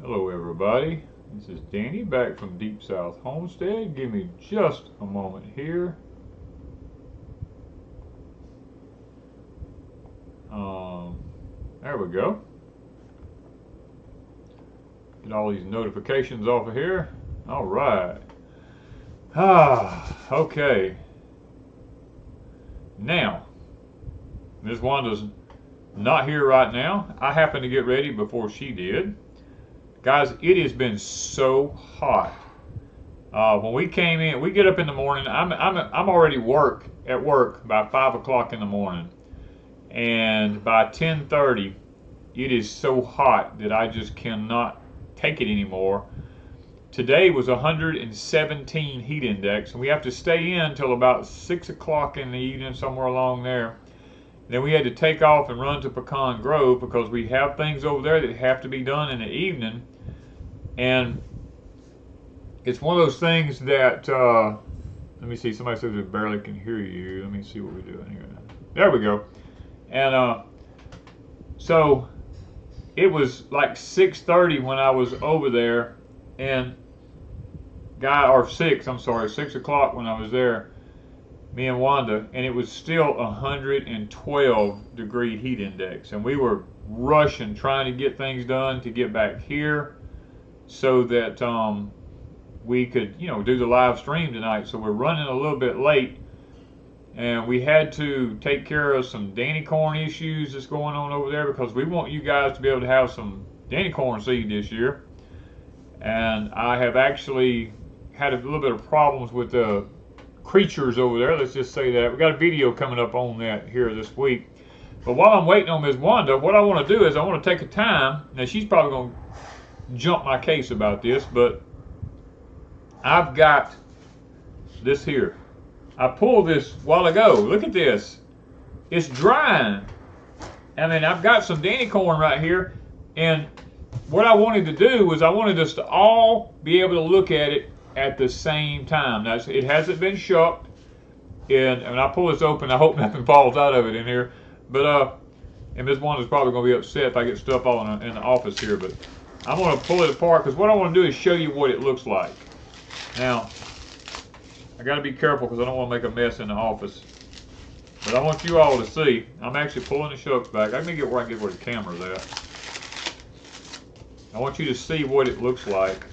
Hello everybody, this is Danny back from Deep South Homestead. Give me just a moment here. There we go. Get all these notifications off of here. Alright. Okay. Now, Ms. Wanda's not here right now. I happened to get ready before she did. Guys, it has been so hot. When we came in, we get up in the morning. I'm already at work by 5 o'clock in the morning, and by 10:30, it is so hot that I just cannot take it anymore. Today was 117 heat index, and we have to stay in till about 6 o'clock in the evening, somewhere along there. Then we had to take off and run to Pecan Grove because we have things over there that have to be done in the evening. And it's one of those things that, let me see, somebody says they barely can hear you. Let me see what we're doing here. There we go. And so it was like 6:30 when I was over there, and 6 o'clock when I was there, me and Wanda, and it was still 112 degree heat index, and we were rushing trying to get things done to get back here so that we could do the live stream tonight. So we're running a little bit late, and we had to take care of some Danny corn issues that's going on over there because we want you guys to be able to have some Danny corn seed this year. And I have actually had a little bit of problems with the creatures over there, let's just say that. We got a video coming up on that here this week. But while I'm waiting on Ms. Wanda, what I want to do is I want to take a time. Now she's probably going to jump my case about this, but I've got this here. I pulled this a while ago. Look at this. It's drying. I mean, I've got some Danny corn right here, and what I wanted to do was I wanted us to all be able to look at it at the same time. Now, it hasn't been shucked, and when I pull this open, I hope nothing falls out of it in here. But and Ms. Wanda's probably going to be upset if I get stuff all in the office here. But I'm going to pull it apart because what I want to do is show you what it looks like. Now, I got to be careful because I don't want to make a mess in the office. But I want you all to see. I'm actually pulling the shucks back. Let me get where I can get where the camera's at. I want you to see what it looks like.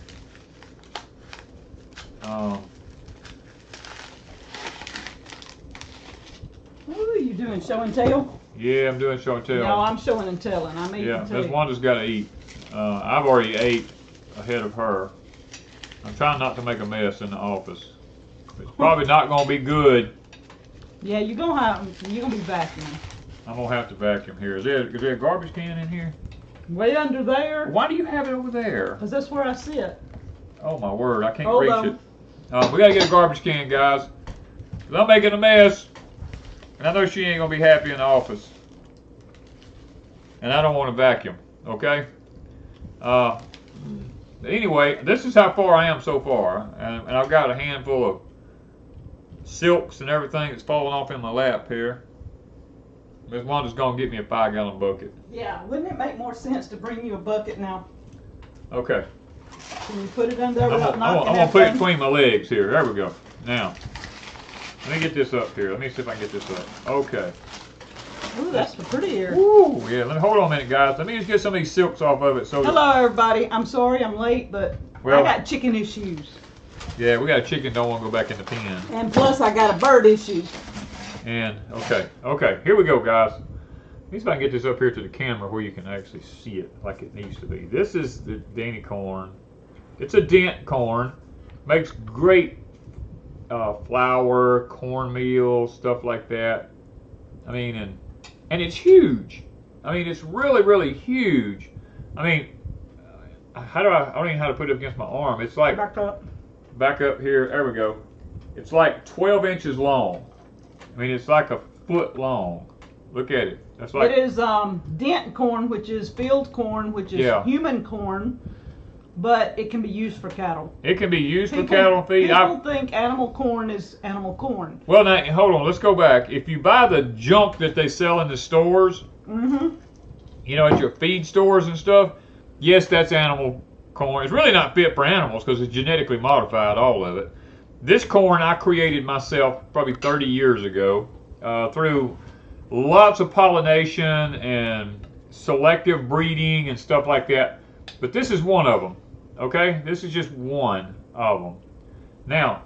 Ooh, you doing show and tell? Yeah, I'm doing show and tell. No, I'm showing and telling. I'm eating yeah, too. Ms. Wanda's got to eat. I've already ate ahead of her. I'm trying not to make a mess in the office. It's probably not going to be good. Yeah, you're gonna be vacuuming. I'm going to have to vacuum here. Is there a garbage can in here? Way under there. Why do you have it over there? Because that's where I sit. Oh my word, I can't Hold reach on. it. We got to get a garbage can, guys. 'Cause I'm making a mess. And I know she ain't going to be happy in the office. And I don't want to vacuum, okay? Anyway, this is how far I am so far. And I've got a handful of silks and everything that's falling off in my lap here. Ms. Wanda's going to get me a 5-gallon bucket. Yeah, wouldn't it make more sense to bring you a bucket now? Okay. Can you put it under there I'm without going knocking to put it everything? between my legs here. There we go. Now, let me get this up here. Let me see if I can get this up. Okay. Ooh, that's pretty here. Ooh, yeah. Hold on a minute, guys. Let me just get some of these silks off of it. So Hello, everybody. I'm sorry I'm late, but Well- I got chicken issues. yeah, we got a chicken. Don't want to go back in the pen. And plus, I got a bird issue. And okay. Here we go, guys. Let me see if I can get this up here to the camera where you can actually see it like it needs to be. This is the Danny corn. It's a dent corn. Makes great flour, cornmeal, stuff like that. I mean, and it's huge. I mean, it's really, really huge. I mean, I don't even know how to put it up against my arm. It's like back up here. There we go. It's like 12 inches long. I mean, it's like a foot long. Look at it. That's like It is dent corn, which is field corn, which is Yeah. human corn, but it can be used for cattle. it can be used for cattle feed. People think animal corn is animal corn. Well, now hold on. Let's go back. If you buy the junk that they sell in the stores, Mm-hmm. at your feed stores and stuff, yes, that's animal corn. It's really not fit for animals because it's genetically modified, all of it. This corn I created myself probably 30 years ago through lots of pollination and selective breeding and stuff like that. But this is one of them, okay? This is just one of them. Now,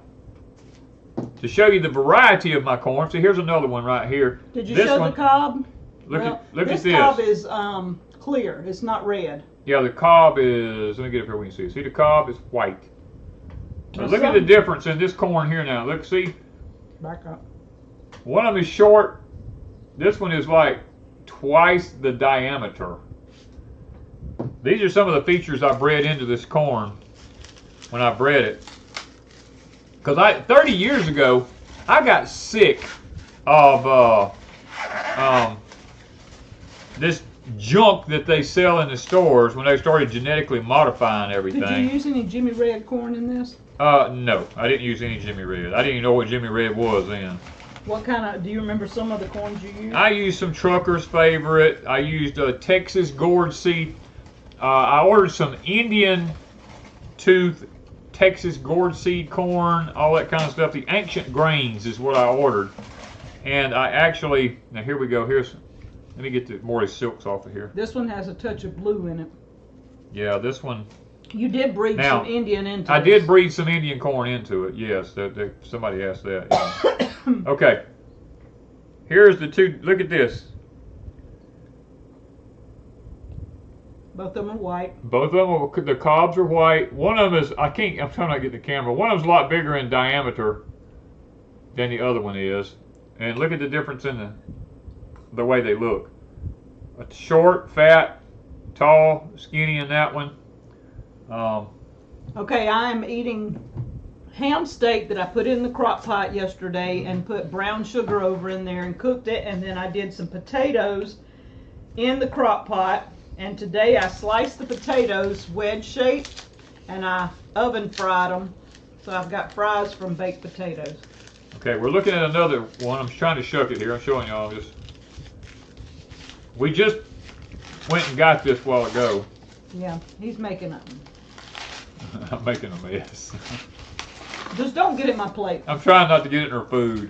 to show you the variety of my corn, so here's another one right here. Did you show the cob? Look at this. This cob is clear. It's not red. Yeah, the cob is, let me get it up here where you can see. See, the cob is white. Now look at the difference in this corn here now. Look, see? Back up. One of them is short. This one is like twice the diameter. These are some of the features I bred into this corn when I bred it. Because 30 years ago, I got sick of this junk that they sell in the stores when they started genetically modifying everything. Did you use any Jimmy Red corn in this? No, I didn't use any Jimmy Red. I didn't even know what Jimmy Red was then. What kind of, do you remember some of the corns you used? I used some Trucker's Favorite. I used Texas Gourd Seed. I ordered some Indian Tooth Texas Gourd Seed corn, all that kind of stuff. The Ancient Grains is what I ordered. And I actually, now here we go. Let me get more of the silks off of here. This one has a touch of blue in it. Yeah, this one. You did breed some Indian into it. I did breed some Indian corn into it, yes. Somebody asked that. Yeah. Okay. Here's the two. Look at this. Both of them are white. Both of them, the cobs are white. One of them is, I'm trying not to get the camera. One of them's a lot bigger in diameter than the other one is. And look at the difference in the way they look. A short, fat, tall, skinny in that one. Okay, I'm eating ham steak that I put in the crock pot yesterday and put brown sugar over in there and cooked it, and then I did some potatoes in the crock pot, and today I sliced the potatoes wedge shaped and I oven fried them, so I've got fries from baked potatoes. Okay, we're looking at another one. I'm trying to shuck it here. I'm showing y'all this. We just went and got this a while ago. Yeah, he's making it. I'm making a mess. Just don't get it in my plate. I'm trying not to get it in her food.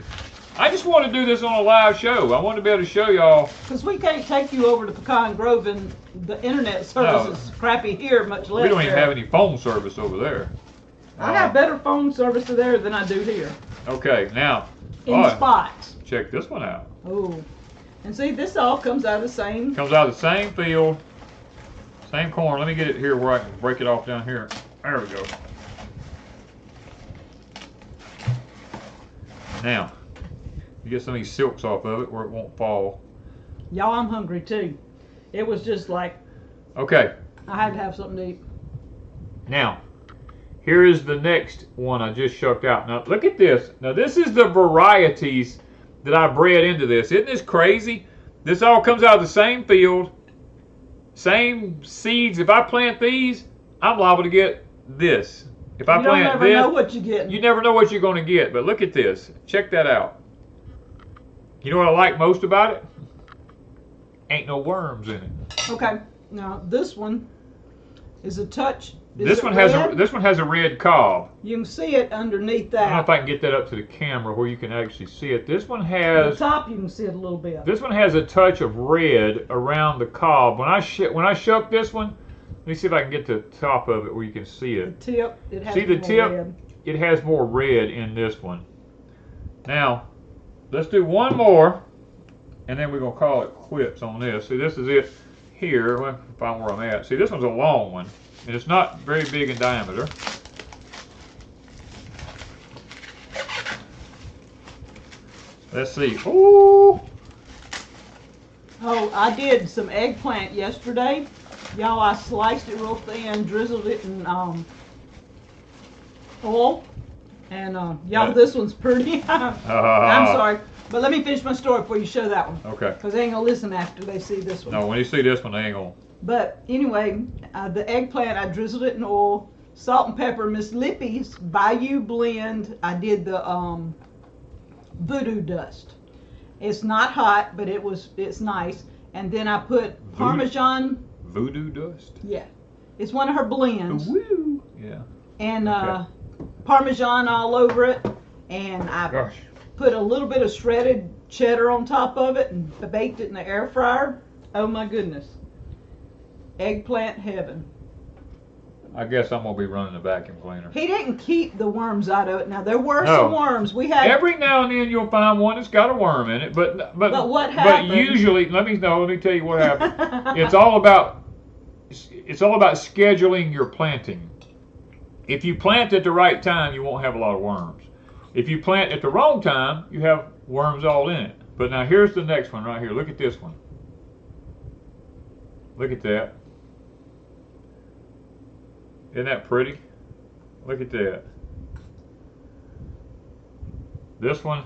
I just want to do this on a live show. I want to be able to show y'all. Because we can't take you over to Pecan Grove, and the internet service is crappy here, much less. We don't even have any phone service over there. I have better phone service there than I do here. Okay, now. In spots. Check this one out. Oh. And see, this all comes out of the same. Comes out of the same field. Same corn. Let me get it here where I can break it off down here. There we go. Now, you get some of these silks off of it where it won't fall. Y'all, I'm hungry too. It was just like, okay, I had to have something to eat. Now, here is the next one I just shucked out. Now, look at this. Now, this is the varieties that I bred into this. Isn't this crazy? This all comes out of the same field, same seeds. If I plant these, I'm liable to get this. If I plant this, you never know what you get. You never know what you're going to get. But look at this. Check that out. You know what I like most about it? Ain't no worms in it. Okay. Now this one is a touch. This one has a red cob. You can see it underneath that. I don't know if I can get that up to the camera where you can actually see it. This one has. At the top you can see it a little bit. This one has a touch of red around the cob. When I shuck this one, let me see if I can get the top of it where you can see it. The tip, it has see the more tip? red. It has more red in this one. Now, let's do one more, and then we're going to call it quits on this. See, this is it here. Let me find where I'm at. See, this one's a long one, and it's not very big in diameter. Let's see. Ooh! Oh, I did some eggplant yesterday. Y'all, I sliced it real thin, drizzled it in oil, and y'all, this one's pretty. I'm sorry, but let me finish my story before you show that one. Okay. Because they ain't gonna listen after they see this one. No, when you see this one, they ain't gonna. But anyway, the eggplant, I drizzled it in oil, salt and pepper. Miss Lippy's Bayou blend. I did the voodoo dust. It's not hot, but it's nice. And then I put Parmesan. Voodoo dust? Yeah. It's one of her blends. Woo! Yeah. And Okay. Parmesan all over it. And I Gosh. put a little bit of shredded cheddar on top of it and baked it in the air fryer. Oh my goodness. Eggplant heaven. I guess I'm gonna be running the vacuum cleaner. He didn't keep the worms out of it. Now there were No. some worms. We had Every now and then you'll find one that's got a worm in it, but what happened? But usually, let me tell you what happened. It's all about scheduling your planting. If you plant at the right time, you won't have a lot of worms. If you plant at the wrong time, you have worms all in it. But now here's the next one right here. Look at this one. Look at that. Isn't that pretty? Look at that. This one.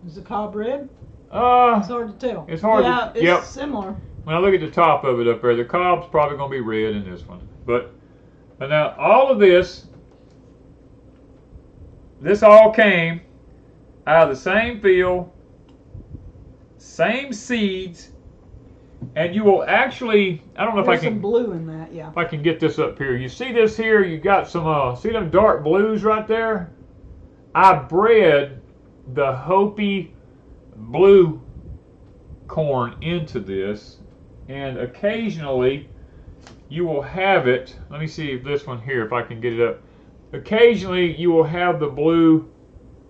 Is the cob red? It's hard to tell. It's hard yeah, to, yep. It's similar. When I look at the top of it up there, the cob's probably going to be red in this one. But now all of this all came out of the same field, same seeds, and you will actually, I don't know if There's I can, some blue in that, yeah. if I can get this up here. You see this here? You got some, see them dark blues right there? I bred the Hopi blue corn into this, and occasionally you will have it. Let me see if this one here, if I can get it up. Occasionally you will have the blue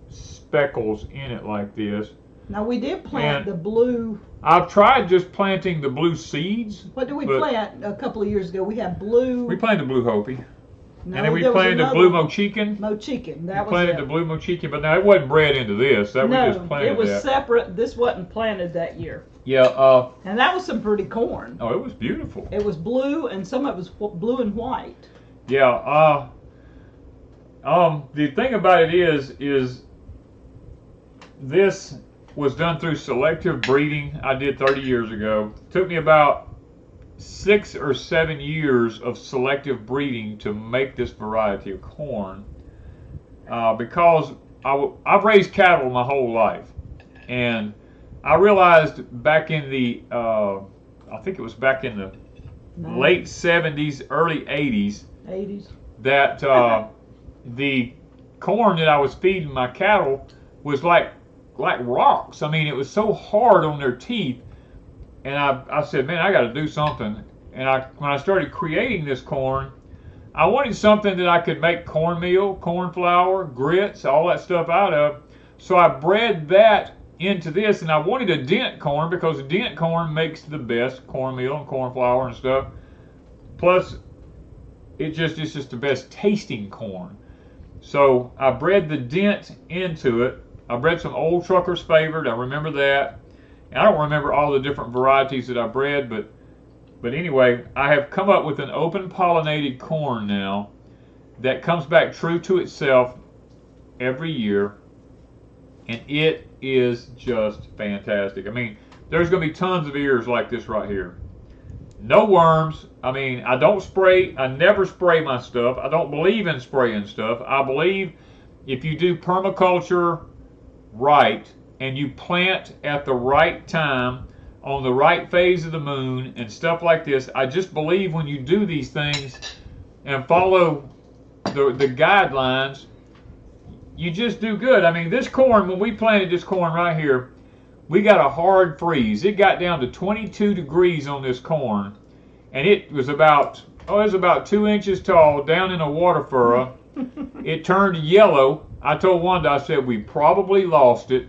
speckles in it like this. Now we did plant the blue. I've tried just planting the blue seeds. What did we plant a couple of years ago? We had blue. We planted blue Hopi. No, and then we planted the blue Mochican. Mochican, that we planted the blue Mochican, but now it wasn't bred into this. We just planted it was that. separate. This wasn't planted that year. Yeah. And that was some pretty corn. Oh, it was beautiful. It was blue, and some of it was blue and white. Yeah. The thing about it is this was done through selective breeding. I did 30 years ago. It took me about 6 or 7 years of selective breeding to make this variety of corn, because I've raised cattle my whole life, and I realized back in the I think it was back in the late 70s, early 80s, that the corn that I was feeding my cattle was like rocks. I mean, it was so hard on their teeth. And I said, man, I got to do something. And when I started creating this corn, I wanted something that I could make cornmeal, corn flour, grits, all that stuff out of. So I bred that into this, and I wanted a dent corn because dent corn makes the best cornmeal and corn flour and stuff. Plus, it's just the best tasting corn. So I bred the dent into it. I bred some Old Trucker's Favored. I remember that. And I don't remember all the different varieties that I bred, but anyway, I have come up with an open pollinated corn now that comes back true to itself every year, and it is just fantastic. I mean, there's going to be tons of ears like this right here. No worms. I mean, I don't spray. I never spray my stuff. I don't believe in spraying stuff. I believe if you do permaculture right and you plant at the right time on the right phase of the moon and stuff like this, I just believe when you do these things and follow the guidelines, you just do good. I mean, this corn, when we planted this corn right here, we got a hard freeze. It got down to 22 degrees on this corn, and it was about 2 inches tall, down in a water furrow. It turned yellow. I told Wanda, I said, we probably lost it,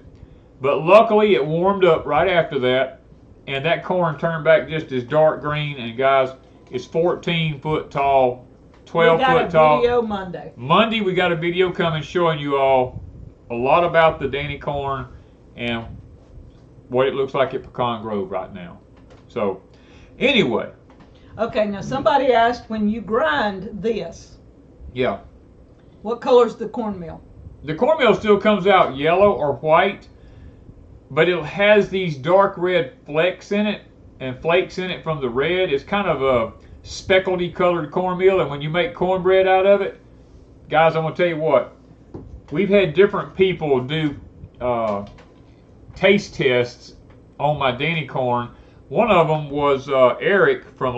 but luckily it warmed up right after that, and that corn turned back just as dark green. And guys, it's 14 foot tall, 12 foot tall. We got a video Monday. Monday we got a video coming showing you all a lot about the Danny corn and what it looks like at Pecan Grove right now. So, anyway. Okay, now somebody asked, when you grind this, Yeah. what color's the cornmeal? The cornmeal still comes out yellow or white, but it has these dark red flecks in it and flakes in it from the red. It's kind of a speckledy colored cornmeal, and when you make cornbread out of it, guys, I'm going to tell you what. We've had different people do taste tests on my Danny corn. One of them was Eric from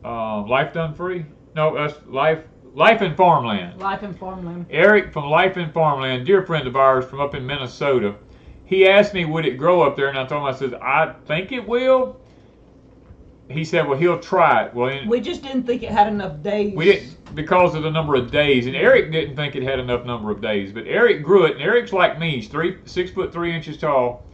Life Done Free? No, that's Life in Farmland. Life in Farmland. Eric from Life in Farmland, dear friend of ours from up in Minnesota. He asked me, would it grow up there? And I told him, I said, I think it will. He said, well, he'll try it. Well, We just didn't think it had enough days. we didn't, because of the number of days. And Eric didn't think it had enough number of days. But Eric grew it. And Eric's like me. He's 6'3" tall.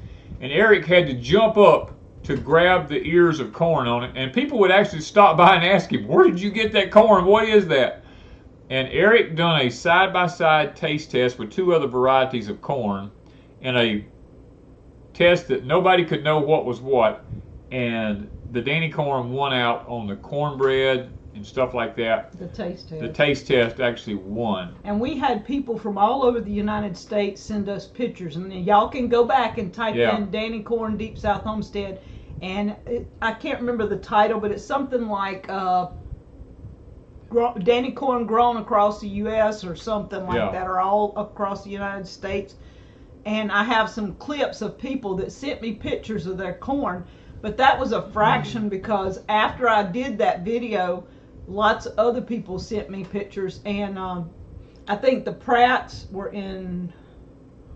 And Eric had to jump up to grab the ears of corn on it. And people would actually stop by and ask him, where did you get that corn? What is that? And Eric done a side-by-side taste test with 2 other varieties of corn, and a test that nobody could know what was what. And the Danny corn won out on the cornbread and stuff like that. The taste test. The taste test actually won. And we had people from all over the United States send us pictures. And y'all can go back and type in Danny Corn Deep South Homestead. And I can't remember the title, but it's something like Danny Corn Grown Across the U.S. or something like that, or all across the United States. And I have some clips of people that sent me pictures of their corn. But that was a fraction because after I did that video, lots of other people sent me pictures. And I think the Pratts were in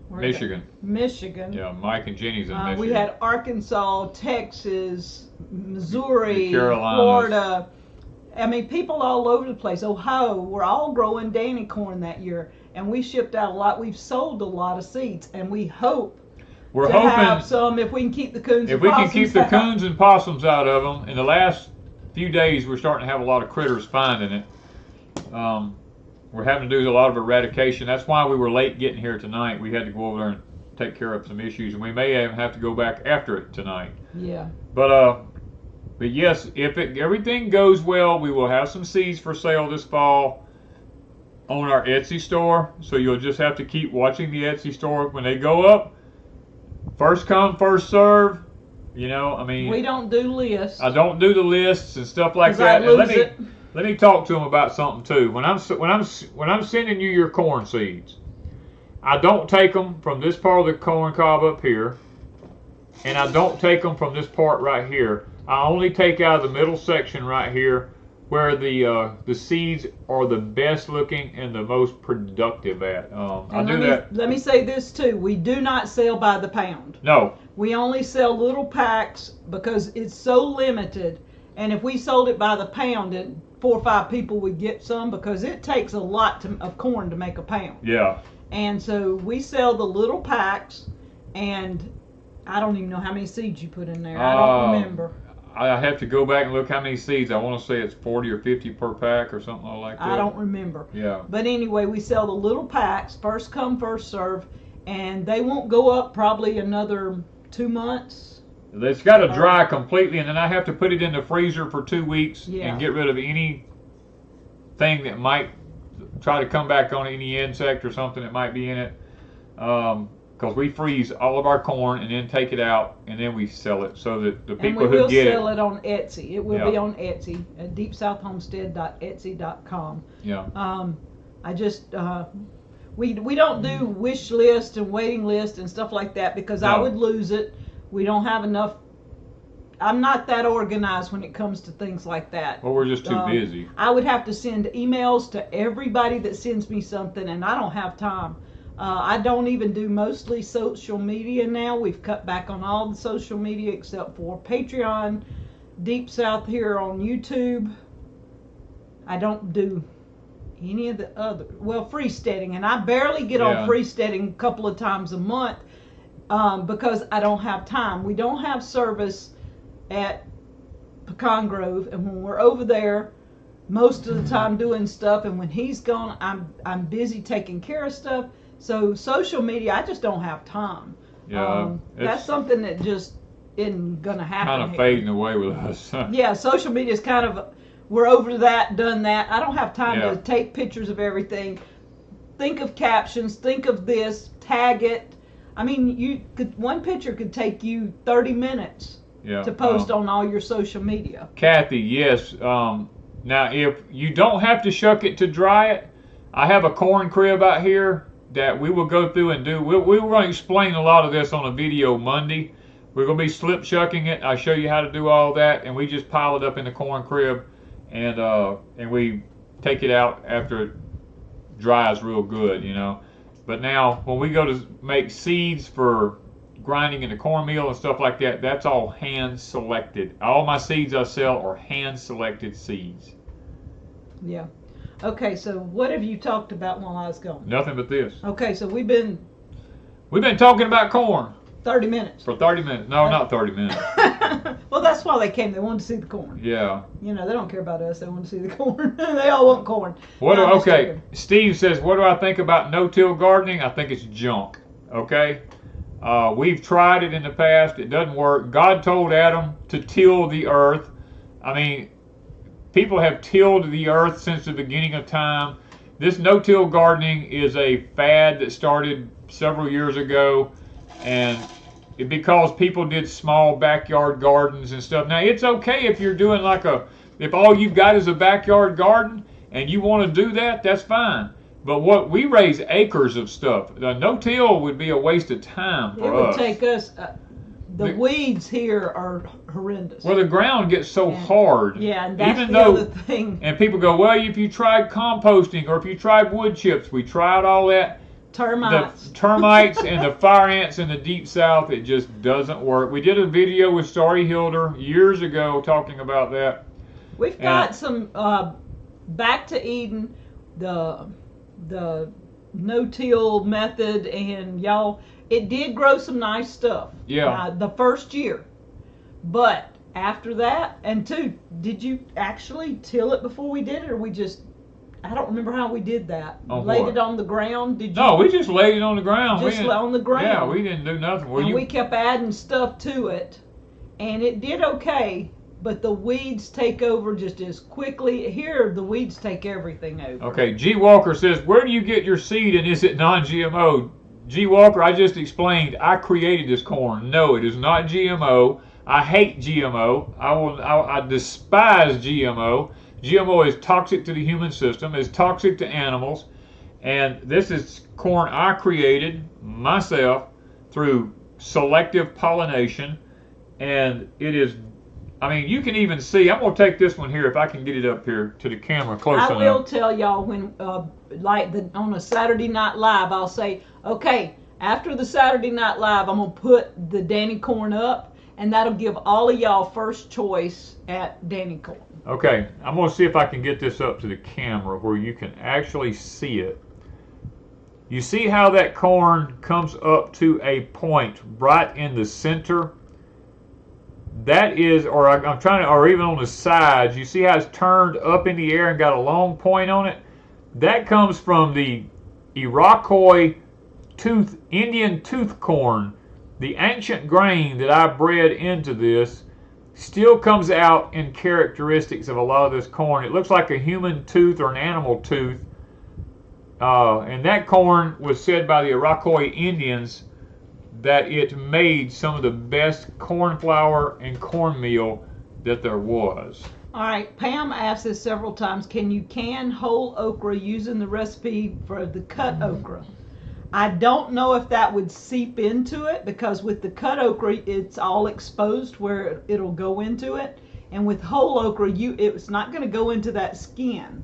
Michigan. Michigan. Yeah, Mike and Jenny's in Michigan. We had Arkansas, Texas, Missouri, Carolinas. Florida. I mean, people all over the place. Ohio, we're all growing Danny corn that year. And we shipped out a lot. We've sold a lot of seeds. And we hope We're to hoping have some if we can keep the coons if and we possums can keep the out. coons and possums out of them. In the last few days, we're starting to have a lot of critters finding it. We're having to do a lot of eradication. That's why we were late getting here tonight. We had to go over there and take care of some issues, and we may even have to go back after it tonight. Yeah. But yes, if everything goes well, we will have some seeds for sale this fall on our Etsy store. So you'll just have to keep watching the Etsy store when they go up. First come, first serve. You know, I mean, We don't do lists. I don't do the lists and stuff like 'Cause that. I And lose let me talk to them about something too. When I'm sending you your corn seeds, I don't take them from this part of the corn cob up here, and I don't take them from this part right here. I only take out of the middle section right here, where the seeds are the best looking and the most productive at. I do that. Let me say this too. We do not sell by the pound. No. We only sell little packs because it's so limited. And if we sold it by the pound, then 4 or 5 people would get some because it takes a lot of corn to make a pound. Yeah. And so we sell the little packs, and I don't even know how many seeds you put in there. I don't remember. I have to go back and look how many seeds. I want to say it's 40 or 50 per pack or something like that. I don't remember. Yeah. But anyway, we sell the little packs, first come, first serve, and they won't go up probably another 2 months. It's got to dry completely, and then I have to put it in the freezer for 2 weeks Yeah. and get rid of anything that might try to come back on any insect or something that might be in it. Because we freeze all of our corn and then take it out and then we sell it so that the people who get And we will sell it on Etsy. It will Yeah. be on Etsy at deepsouthhomestead.etsy.com. Yeah. I just we don't do wish list and waiting list and stuff like that because I No. would lose it. We don't have enough. I'm not that organized when it comes to things like that. Well, we're just too busy. I would have to send emails to everybody that sends me something, and I don't have time. I don't even do mostly social media now. We've cut back on all the social media except for Patreon, Deep South here on YouTube. I don't do any of the other, well, Freesteading, and I barely get on Freesteading a couple of times a month because I don't have time. We don't have service at Pecan Grove, and when we're over there, most of the time doing stuff, and when he's gone, I'm busy taking care of stuff. So social media, I just don't have time. Yeah, That's something that just isn't gonna happen. Kind of here. fading away with us. Yeah, social media is kind of, we're over that, done that. I don't have time Yeah. to take pictures of everything. Think of captions, think of this, tag it. I mean, one picture could take you 30 minutes to post on all your social media. Kathy, yes. Now, if you don't have to shuck it to dry it, I have a corn crib out here that we will go through and do. We were going to explain a lot of this on a video Monday. We're going to be slip shucking it. I'll show you how to do all that, and we just pile it up in the corn crib and we take it out after it dries real good, you know. But now when we go to make seeds for grinding into cornmeal and stuff like that, that's all hand selected. All my seeds I sell are hand selected seeds. Yeah. Okay, so what have you talked about while I was gone? Nothing but this. Okay, so we've been talking about corn 30 minutes. for 30 minutes. No, not 30 minutes. Well, that's why they came. They wanted to see the corn. Yeah. You know, they don't care about us. They want to see the corn. They all want corn. Okay, Steve says, what do I think about no-till gardening? I think it's junk. Okay? We've tried it in the past. It doesn't work. God told Adam to till the earth. I mean, people have tilled the earth since the beginning of time. This no-till gardening is a fad that started several years ago, and because people did small backyard gardens and stuff. Now, it's okay if you're doing if all you've got is a backyard garden and you want to do that, that's fine. But we raise acres of stuff. The no-till would be a waste of time for us. It would take us. The weeds here are horrendous. Well, the ground gets so hard. Yeah, and that's the other thing. And people go, well, if you tried composting or if you tried wood chips, we tried all that. Termites. The termites and the fire ants in the deep south, it just doesn't work. We did a video with Starry Hilder years ago talking about that. We've got some Back to Eden, the no-till method, and y'all, it did grow some nice stuff. Yeah. The first year. But after that, and did you actually till it before we did it, or we just, I don't remember how we did that. Laid it on the ground? Did you? No, we just laid it on the ground. Just on the ground. Yeah, we didn't do nothing. We kept adding stuff to it, and it did okay. But the weeds take over just as quickly. Here, the weeds take everything over. Okay, G. Walker says, where do you get your seed and is it non-GMO? G. Walker, I just explained, I created this corn. No, it is not GMO. I hate GMO. I despise GMO. GMO is toxic to the human system, is toxic to animals. And this is corn I created myself through selective pollination. And it is, I mean, you can even see, I'm going to take this one here, if I can get it up here to the camera close enough. I will tell y'all when, on a Saturday Night Live, I'll say, okay, after the Saturday Night Live, I'm going to put the Danny corn up, and that'll give all of y'all first choice at Danny corn. Okay, I'm going to see if I can get this up to the camera where you can actually see it. You see how that corn comes up to a point right in the center? That is, or I'm trying to, or even on the sides, you see how it's turned up in the air and got a long point on it? That comes from the Iroquois Indian tooth corn. The ancient grain that I bred into this still comes out in characteristics of a lot of this corn. It looks like a human tooth or an animal tooth. And that corn was said by the Iroquois Indians that it made some of the best corn flour and cornmeal that there was. All right, Pam asked this several times. Can you can whole okra using the recipe for the cut okra? I don't know if that would seep into it, because with the cut okra, it's all exposed where it'll go into it. And with whole okra, it's not going to go into that skin.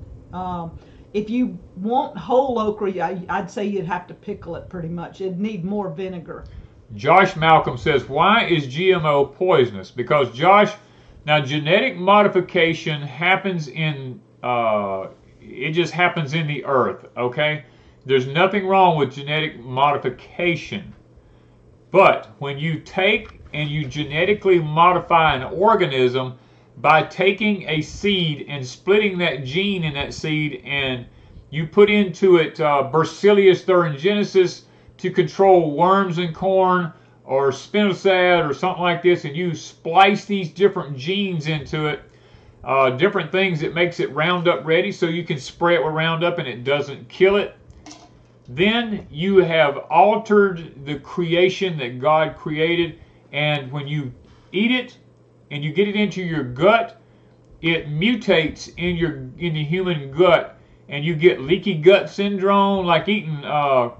If you want whole okra, I'd say you'd have to pickle it pretty much. It'd need more vinegar. Josh Malcolm says, why is GMO poisonous? Because, Josh, now genetic modification happens it just happens in the earth, okay? There's nothing wrong with genetic modification. But when you take and you genetically modify an organism by taking a seed and splitting that gene in that seed, and you put into it Bacillus thuringiensis to control worms in corn, or spinosad or something like this, and you splice these different genes into it, different things that makes it Roundup ready, so you can spray it with Roundup and it doesn't kill it, then you have altered the creation that God created. And when you eat it and you get it into your gut, it mutates in the human gut, and you get leaky gut syndrome, like eating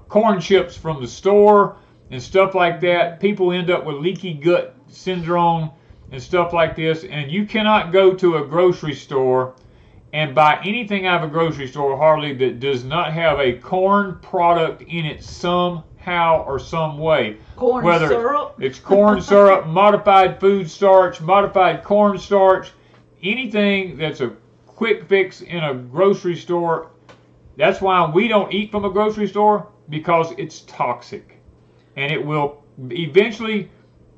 corn chips from the store and stuff like that. People end up with leaky gut syndrome and stuff like this, and you cannot go to a grocery store and buy anything out of a grocery store, Harley, that does not have a corn product in it somehow or some way. Corn Whether syrup? it's corn syrup, modified food starch, modified cornstarch, anything that's a quick fix in a grocery store. That's why we don't eat from a grocery store, because it's toxic, and it will eventually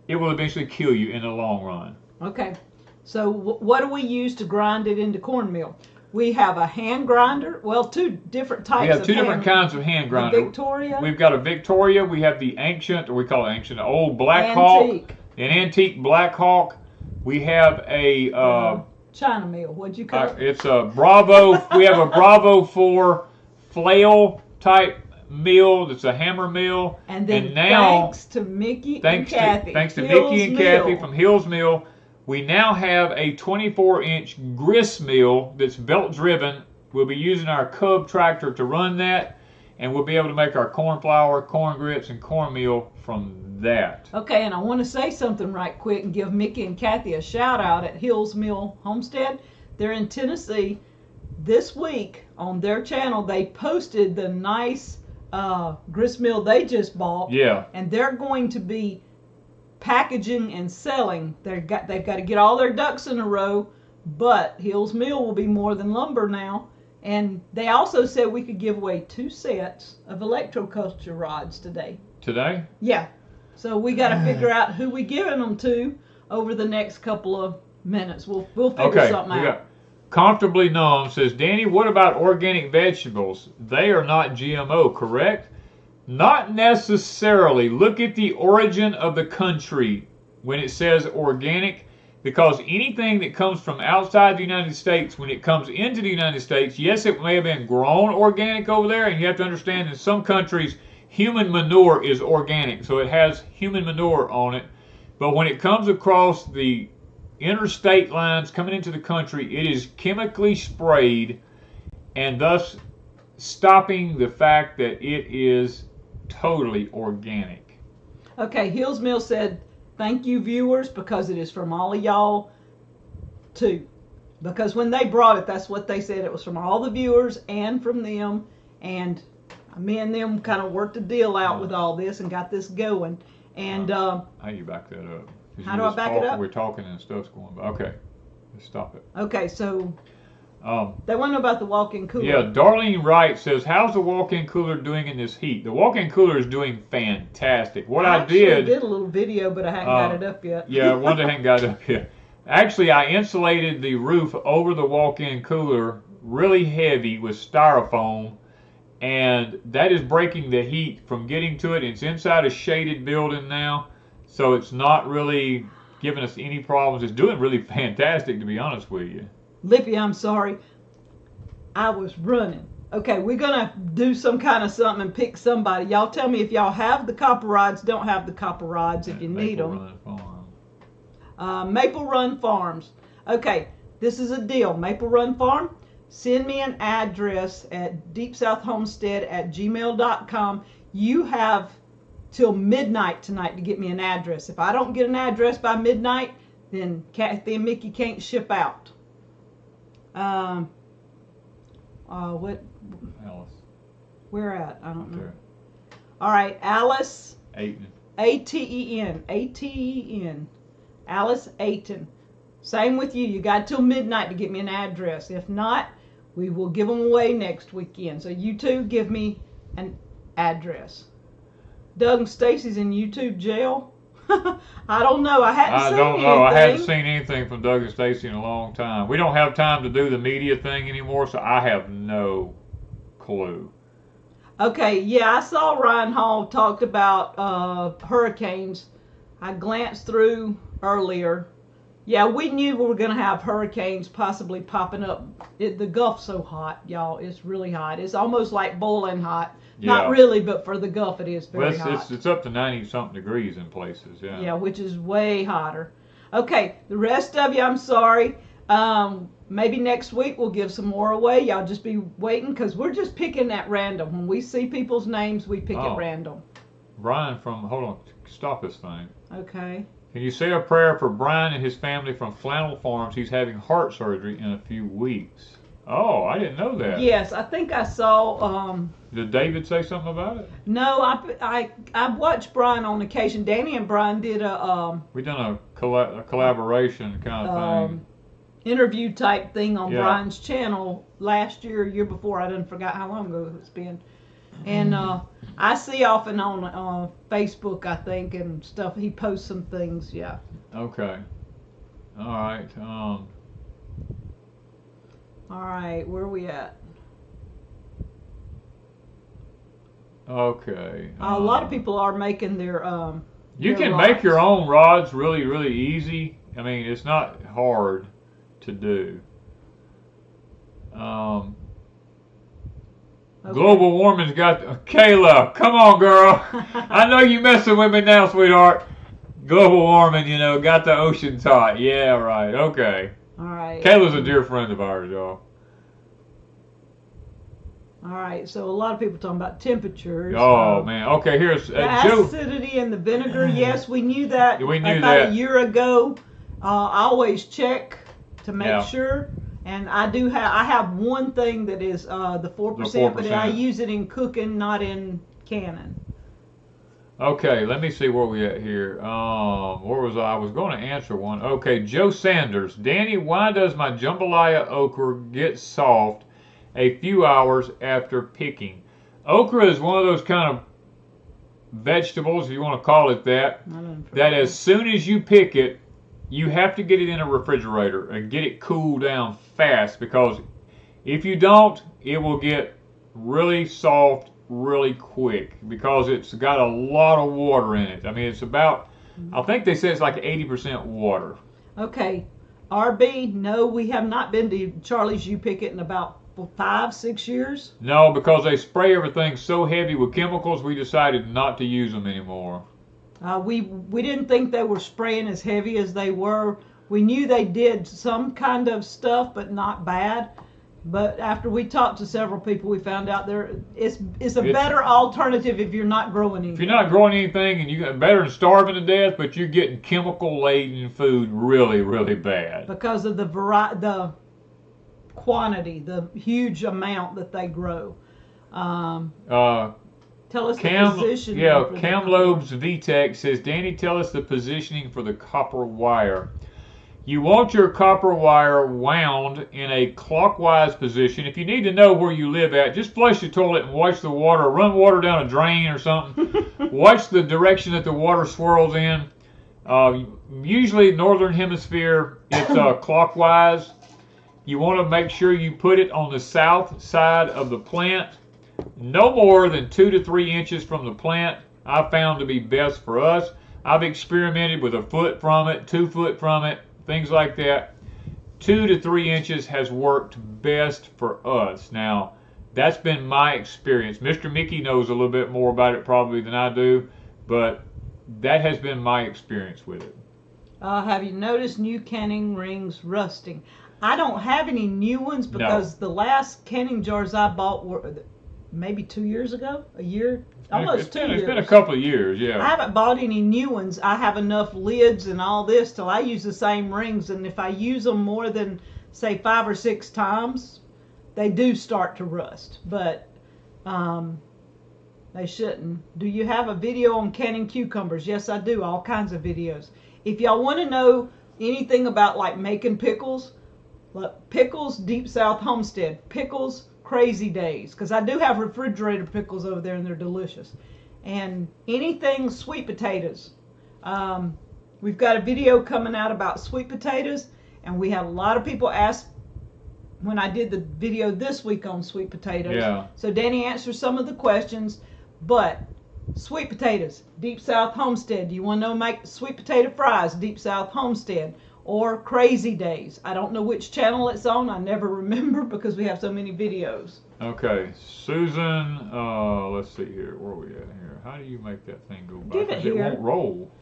kill you in the long run. Okay, so what do we use to grind it into cornmeal? We have a hand grinder. Well, two different types. We have two different kinds of hand grinder. Victoria. We've got a Victoria. We have the ancient, or we call it ancient, the old Black Hawk, an antique Black Hawk. We have a China mill. What'd you call it? It's a Bravo. We have a Bravo 4 flail type mill. That's a hammer mill. And then now, thanks to Mickey and Kathy. Thanks to Mickey and Kathy from Hills Mill, we now have a 24-inch grist mill that's belt driven. We'll be using our Cub tractor to run that, and we'll be able to make our corn flour, corn grits, and cornmeal from that. Okay, and I want to say something right quick and give Mickey and Kathy a shout out at Hills Mill Homestead. They're in Tennessee. This week on their channel, they posted the nice grist mill they just bought. Yeah. And they're going to be packaging and selling. They've got to get all their ducks in a row, but Hills Mill will be more than lumber now. And they also said we could give away 2 sets of Electroculture rods today. Today? Yeah. So we got to figure out who we giving them to over the next couple of minutes. We'll figure something out. Comfortably Numb says, Danny, what about organic vegetables? They are not GMO, correct? Not necessarily. Look at the origin of the country when it says organic, because anything that comes from outside the United States, when it comes into the United States, yes, it may have been grown organic over there, and you have to understand in some countries, human manure is organic, so it has human manure on it. But when it comes across the interstate lines coming into the country, it is chemically sprayed, and thus stopping the fact that it is totally organic. Okay, Hills Mill said, thank you viewers, because it is from all of y'all too. Because when they brought it, that's what they said. It was from all the viewers and from them, and me and them kind of worked a deal out with all this and got this going. And how do you back that up? How do I back it up? We're talking and stuff's going by. Okay, let's stop it. Okay, so they want to know about the walk-in cooler. Yeah, Darlene Wright says, how's the walk-in cooler doing in this heat? The walk-in cooler is doing fantastic. I did a little video, but I hadn't got it up yet. Yeah, Wanda hadn't got it up yet. Actually, I insulated the roof over the walk-in cooler really heavy with styrofoam, and that is breaking the heat from getting to it. It's inside a shaded building now, so it's not really giving us any problems. It's doing really fantastic, to be honest with you. Lippy, I'm sorry. I was running. Okay, we're going to do some kind of something and pick somebody. Y'all tell me if y'all have the copper rods, don't have the copper rods if you need them. Maple Run Farms. Okay, this is a deal. Maple Run Farm, send me an address at deepsouthhomestead@gmail.com. You have till midnight tonight to get me an address. If I don't get an address by midnight, then Kathy and Mickey can't ship out. What? Alice. Where at? I don't know. There. All right, Alice. Ayton. A-T-E-N. A-T-E-N. Alice Ayton. Same with you. You got till midnight to get me an address. If not, we will give them away next weekend. So you two give me an address. Doug and Stacy's in YouTube jail. I don't know. I hadn't seen anything from Doug and Stacy in a long time. We don't have time to do the media thing anymore, so I have no clue. Okay, yeah, I saw Ryan Hall talked about hurricanes. I glanced through earlier. Yeah, we knew we were going to have hurricanes possibly popping up. The Gulf's so hot, y'all. It's really hot. It's almost like boiling hot. Yeah. Not really, but for the Gulf it is very hot. It's up to 90-something degrees in places, yeah. Yeah, which is way hotter. Okay, the rest of you, I'm sorry. Maybe next week we'll give some more away. Y'all just be waiting, because we're just picking at random. When we see people's names, we pick at random. Brian hold on, stop this thing. Okay. Can you say a prayer for Brian and his family from Flannel Farms? He's having heart surgery in a few weeks. Oh, I didn't know that. Yes, I think I saw. Did David say something about it? No, I watched Brian on occasion. Danny and Brian did a We done a collaboration kind of thing. interview type thing on Yeah. Brian's channel last year, year before. I didn't forget how long ago it's been. And I see often on Facebook, I think, and stuff. He posts some things. Yeah. Okay. All right. All right. Where are we at? Okay. A lot of people are making their. You their can make rods. your own rods really, really easy. I mean, it's not hard to do. Okay. Global warming's got Kayla. Come on, girl. I know you messing with me now, sweetheart. Global warming, you know, got the oceans hot. Yeah, right. Okay. All right. Kayla's a dear friend of ours, y'all. All right. So a lot of people talking about temperatures. Oh man. Okay, here's The Joe. acidity in the vinegar. Yes, we knew that. We knew about that. a year ago. I always check to make Yeah. sure. And I do have. I have one thing that is the 4%, but I 4%. use it in cooking, not in canning. Okay, let me see where we at here. Where was I? I was going to answer one. Okay, Joe Sanders. Danny, why does my jambalaya okra get soft a few hours after picking? Okra is one of those kind of vegetables, if you want to call it that, that as soon as you pick it, you have to get it in a refrigerator and get it cooled down fast, because if you don't, it will get really soft really quick because it's got a lot of water in it. I mean, it's about, I think they say it's like 80% water. Okay. RB, no, we have not been to Charlie's You Pick It in about 5-6 years. No, because they spray everything so heavy with chemicals, we decided not to use them anymore. We didn't think they were spraying as heavy as they were. We knew they did some kind of stuff, but not bad. But after we talked to several people, we found out it's a better alternative if you're not growing anything. If you're not growing anything, and you're better than starving to death, but you're getting chemical-laden food really, really bad. Because of the quantity, the huge amount that they grow. Tell us the position. Yeah, Camlobes VTech says, Danny, tell us the positioning for the copper wire. You want your copper wire wound in a clockwise position. If you need to know where you live at, just flush the toilet and watch the water, run water down a drain or something. Watch the direction that the water swirls in. Usually northern hemisphere, it's clockwise. You want to make sure you put it on the south side of the plant. No more than 2 to 3 inches from the plant, I found to be best for us. I've experimented with 1 foot from it, 2 foot from it, things like that. 2 to 3 inches has worked best for us. Now, that's been my experience. Mr. Mickey knows a little bit more about it probably than I do, but that has been my experience with it. Have you noticed new canning rings rusting? I don't have any new ones because the last canning jars I bought were maybe 2 years ago, a year, almost 2 years. It's been a couple of years, yeah. I haven't bought any new ones. I have enough lids and all this till I use the same rings, and if I use them more than say 5 or 6 times, they do start to rust. But they shouldn't. Do you have a video on canning cucumbers? Yes, I do. All kinds of videos. If y'all want to know anything about like making pickles, look, Pickles Deep South Homestead, Pickles Crazy Days, because I do have refrigerator pickles over there and they're delicious. And anything sweet potatoes. We've got a video coming out about sweet potatoes, and we had a lot of people ask when I did the video this week on sweet potatoes. Yeah. So Danny answered some of the questions, but sweet potatoes, Deep South Homestead. Do you want to know make sweet potato fries, Deep South Homestead? Or Crazy Days. I don't know which channel it's on. I never remember because we have so many videos. Okay, Susan, let's see here. Where are we at here? How do you make that thing go back? Give it here. It won't roll.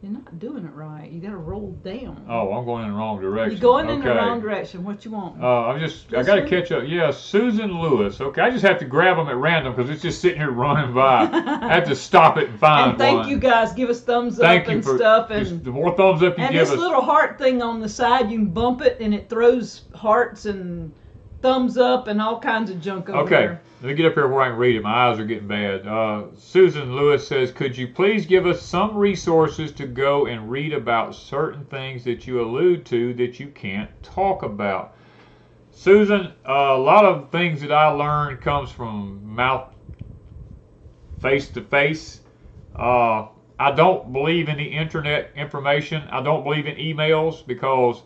You're not doing it right. You got to roll down. Oh, I'm going in the wrong direction. You're going in the wrong direction. What you want? I got to catch up. Yeah, Susan Lewis. Okay, I just have to grab them at random because it's just sitting here running by. I have to stop it and find and thank one. you guys. Give us thumbs up and stuff. And the more thumbs up you give us. And this little heart thing on the side, you can bump it and it throws hearts and thumbs up and all kinds of junk over Okay, there. let me get up here where I can read it. My eyes are getting bad. Susan Lewis says, could you please give us some resources to go and read about certain things that you allude to that you can't talk about? Susan, a lot of things that I learned comes from mouth, face to face. I don't believe in the internet information. I don't believe in emails because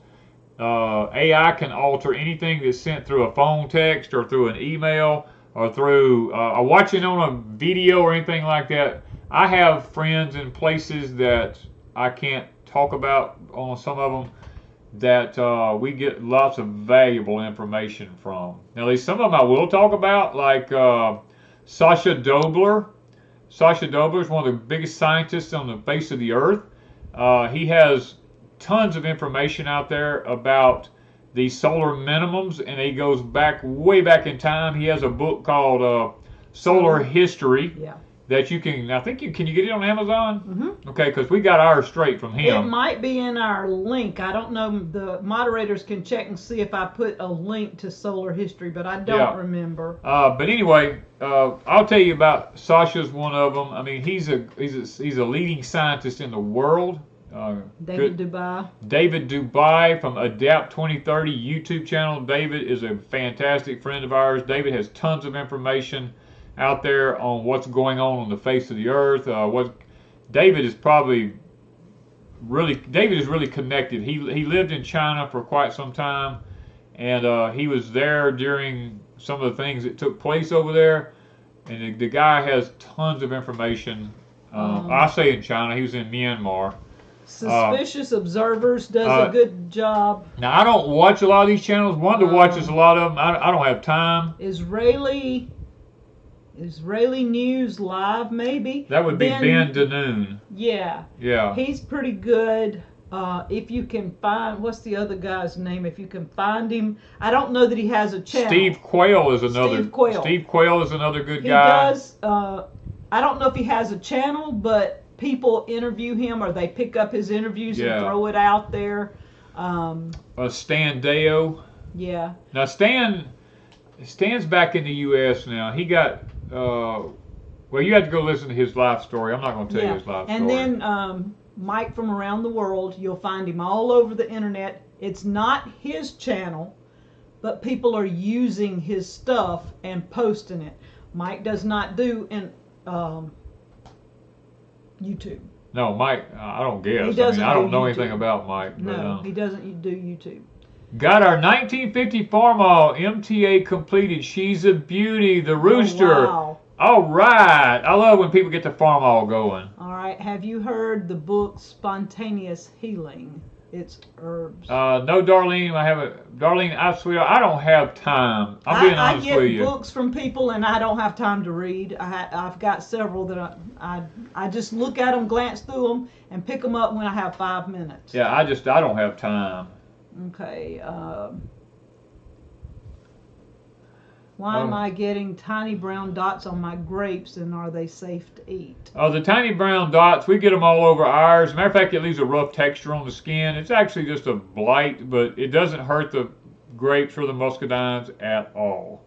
AI can alter anything that's sent through a phone text or through an email or through watching on a video or anything like that. I have friends in places that I can't talk about on some of them that we get lots of valuable information from. Now, at least some of them I will talk about, like Sasha Dobler. Sasha Dobler is one of the biggest scientists on the face of the earth. He has tons of information out there about the solar minimums, and he goes back way back in time. He has a book called Solar History that you can, I think can you get it on Amazon? Mm-hmm. Okay, because we got ours straight from him. It might be in our link. I don't know. The moderators can check and see if I put a link to Solar History, but I don't remember. But anyway, I'll tell you about Sasha's one of them. I mean, he's a leading scientist in the world. David Dubai from Adapt 2030 YouTube channel. David is a fantastic friend of ours. David has tons of information out there on what's going on the face of the earth. David is really connected. He lived in China for quite some time, and he was there during some of the things that took place over there. And the guy has tons of information. I say in China, he was in Myanmar. Suspicious Observers does a good job. Now, I don't watch a lot of these channels. Wanda watches a lot of them. I don't have time. Israeli News Live, maybe. That would be Ben Danoon. Yeah. Yeah. He's pretty good. If you can find, what's the other guy's name? If you can find him, I don't know that he has a channel. Steve Quayle is another. Steve Quayle is another good guy. He does. I don't know if he has a channel, but people interview him or they pick up his interviews and throw it out there. Stan Deo. Yeah. Now Stan's back in the U.S. now. He got. Well, you have to go listen to his life story. I'm not going to tell you his life story. And then Mike from Around the World, you'll find him all over the internet. It's not his channel, but people are using his stuff and posting it. Mike does not do YouTube. No, Mike, I don't guess. I don't know anything about Mike. No, he doesn't do YouTube. Got our 1950 Farmall MTA completed. She's a beauty. The rooster. Wow. All right. I love when people get the Farmall going. All right. Have you heard the book Spontaneous Healing? It's herbs. No, Darlene, I haven't. Darlene, I don't have time. I'm being honest with you. I get books from people and I don't have time to read. I've got several that I just look at them, glance through them, and pick them up when I have 5 minutes. Yeah, I don't have time. Okay. Why am I getting tiny brown dots on my grapes, and are they safe to eat? The tiny brown dots, we get them all over ours. Matter of fact, it leaves a rough texture on the skin. It's actually just a blight, but it doesn't hurt the grapes or the muscadines at all.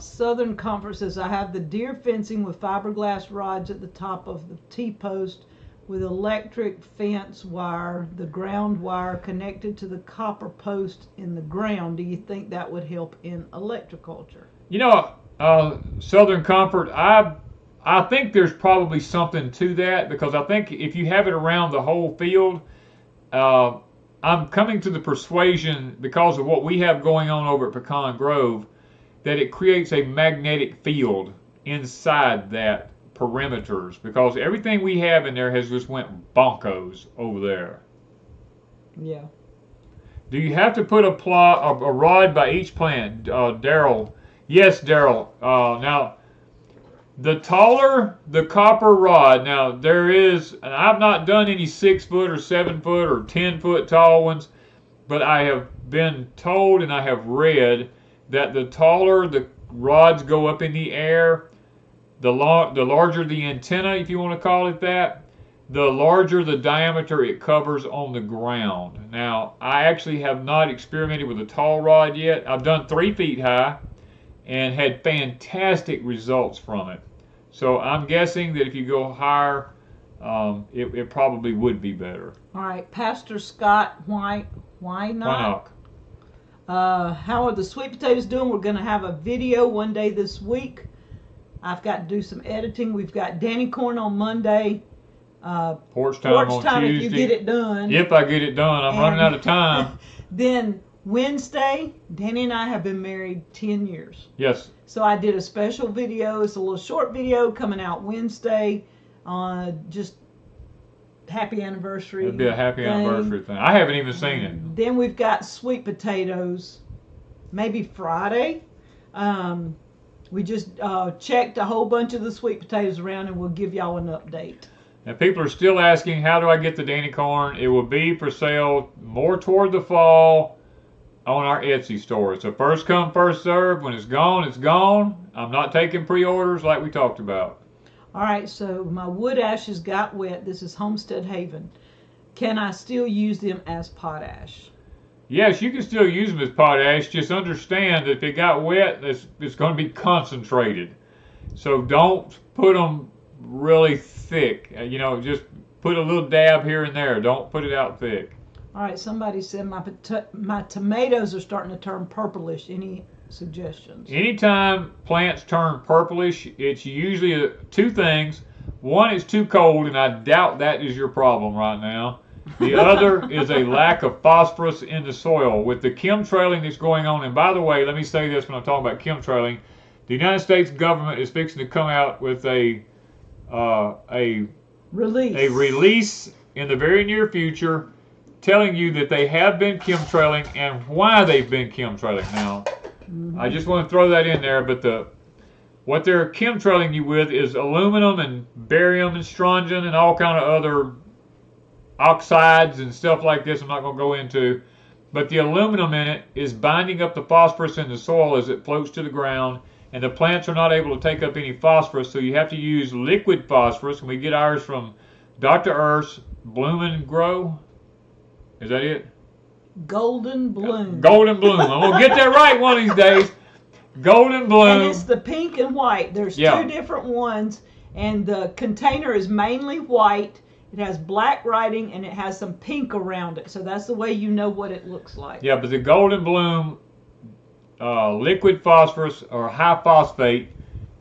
Southern Comfort says, I have the deer fencing with fiberglass rods at the top of the T-post with electric fence wire, the ground wire connected to the copper post in the ground. Do you think that would help in electroculture? You know, Southern Comfort, I think there's probably something to that, because I think if you have it around the whole field, I'm coming to the persuasion, because of what we have going on over at Pecan Grove, that it creates a magnetic field inside that perimeters, because everything we have in there has just went bonkos over there. Yeah. Do you have to put a rod by each plant? Daryl. Yes, Daryl. Now, the taller the copper rod, now there is, and I've not done any 6 foot or 7 foot or 10 foot tall ones, but I have been told and I have read that the taller the rods go up in the air, the larger the antenna, if you want to call it that, the larger the diameter it covers on the ground. Now, I actually have not experimented with a tall rod yet. I've done 3 feet high and had fantastic results from it. So I'm guessing that if you go higher, it probably would be better. All right, Pastor Scott, why not? How are the sweet potatoes doing? We're going to have a video one day this week. I've got to do some editing. We've got Danny Corn on Monday. Porch time on Tuesday. If you get it done. Yep, I get it done. I'm running out of time. Then Wednesday, Danny and I have been married 10 years. Yes. So I did a special video. It's a little short video coming out Wednesday. Just happy anniversary. It'd be a happy anniversary thing. I haven't even seen it. Then we've got sweet potatoes, maybe Friday. We just checked a whole bunch of the sweet potatoes around, and we'll give y'all an update. And people are still asking, how do I get the Danny corn? It will be for sale more toward the fall on our Etsy store. It's a first come, first serve. When it's gone, it's gone. I'm not taking pre-orders like we talked about. All right, so my wood ashes got wet. This is Homestead Haven. Can I still use them as potash? Yes, you can still use them as potash. Just understand that if it got wet, it's going to be concentrated. So don't put them really thick. Just put a little dab here and there. Don't put it out thick. All right, somebody said my tomatoes are starting to turn purplish. Any suggestions? Anytime plants turn purplish, it's usually 2 things. One, it's too cold, and I doubt that is your problem right now. The other is a lack of phosphorus in the soil. With the chemtrailing that's going on, and by the way, let me say this when I'm talking about chemtrailing, the United States government is fixing to come out with a release in the very near future telling you that they have been chemtrailing and why they've been chemtrailing. Now, I just want to throw that in there, but what they're chemtrailing you with is aluminum and barium and strontium and all kind of other oxides and stuff like this I'm not going to go into. But the aluminum in it is binding up the phosphorus in the soil as it floats to the ground, and the plants are not able to take up any phosphorus, so you have to use liquid phosphorus, and we get ours from Dr. Earth's Bloom and Grow. Is that it? Golden Bloom. Golden Bloom. I'm going to get that right one of these days. Golden Bloom. And it's the pink and white. There's 2 different ones, and the container is mainly white. It has black writing, and it has some pink around it. So that's the way you know what it looks like. Yeah, but the Golden Bloom liquid phosphorus or high phosphate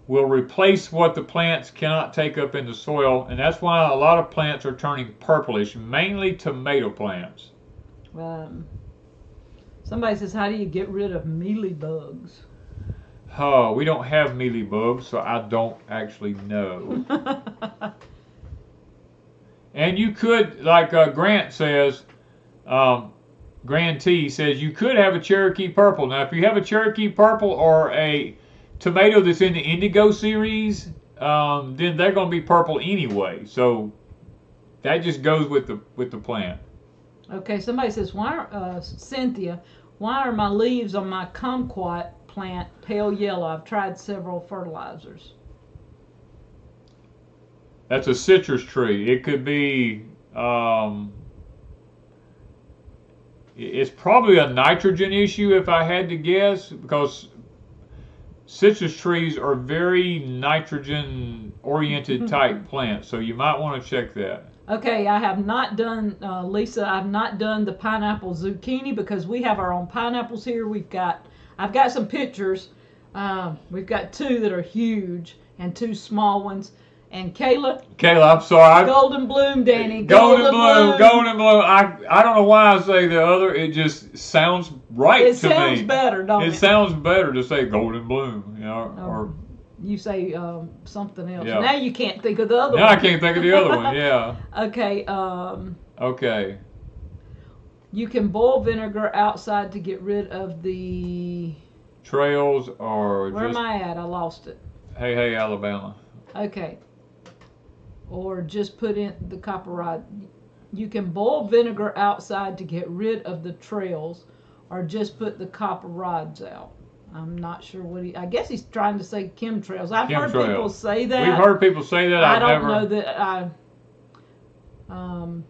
will replace what the plants cannot take up in the soil, and that's why a lot of plants are turning purplish, mainly tomato plants. Somebody says, how do you get rid of mealybugs? Oh, we don't have mealybugs, so I don't actually know. And you could, like Grant says, Grand T says, you could have a Cherokee Purple. Now, if you have a Cherokee Purple or a tomato that's in the Indigo series, then they're going to be purple anyway. So that just goes with the plant. Okay, somebody says, Cynthia, why are my leaves on my kumquat plant pale yellow? I've tried several fertilizers. That's a citrus tree. It could be, it's probably a nitrogen issue if I had to guess, because citrus trees are very nitrogen-oriented type plants, so you might want to check that. Okay, I have not done, Lisa, I've not done the pineapple zucchini because we have our own pineapples here. I've got some pictures. We've got 2 that are huge and 2 small ones. And Kayla, I'm sorry. Golden Bloom, Danny. Golden Bloom. I don't know why I say the other. It just sounds right to me. It sounds better, don't it? It sounds better to say Golden Bloom, or you say something else. Yeah. Now you can't think of the other one. Now I can't think of the other one. Yeah. Okay. Okay. You can boil vinegar outside to get rid of the trails, or where am I at? I lost it. Hey, Alabama. Okay. Or just put in the copper rod. You can boil vinegar outside to get rid of the trails, or just put the copper rods out. I'm not sure I guess he's trying to say chemtrails. I've heard people say that. We've heard people say that. I don't know that Can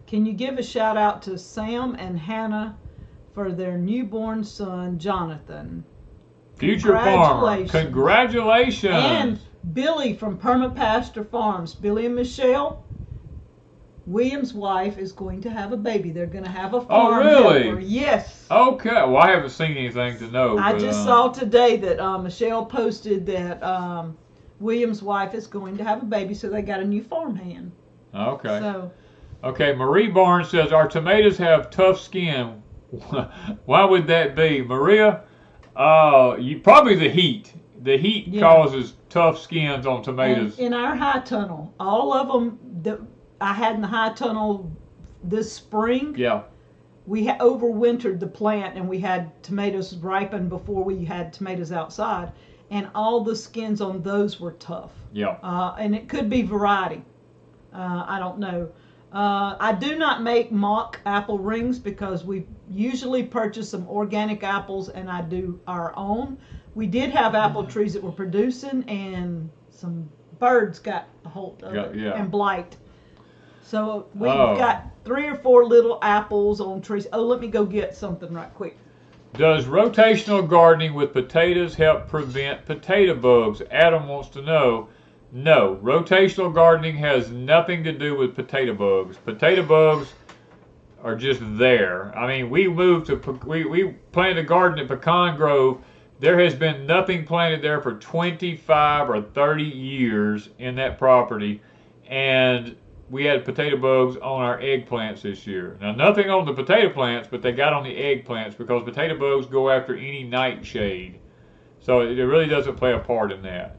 you give a shout out to Sam and Hannah for their newborn son, Jonathan? Future farmer. Congratulations. And Billy from Permapasture Farms. Billy and Michelle, William's wife is going to have a baby. They're going to have a farm. Oh, really? Helper. Yes. Okay. Well, I haven't seen anything to know. I just saw today that Michelle posted that William's wife is going to have a baby, so they got a new farmhand. Okay. So. Okay. Marie Barnes says, our tomatoes have tough skin. Why would that be, Maria? Probably the heat. The heat causes tough skins on tomatoes. And in our high tunnel, all of them that I had in the high tunnel this spring. Yeah. We overwintered the plant, and we had tomatoes ripen before we had tomatoes outside, and all the skins on those were tough. Yeah. And it could be variety. I don't know. I do not make mock apple rings because we usually purchase some organic apples, and I do our own. We did have apple trees that were producing, and some birds got a hold of it and blight. So we've got 3 or 4 little apples on trees. Oh, let me go get something right quick. Does rotational gardening with potatoes help prevent potato bugs? Adam wants to know. No, rotational gardening has nothing to do with potato bugs. Potato bugs are just there. I mean, we planted a garden at Pecan Grove. There has been nothing planted there for 25 or 30 years in that property, and we had potato bugs on our eggplants this year. Now, nothing on the potato plants, but they got on the eggplants because potato bugs go after any nightshade. So it really doesn't play a part in that.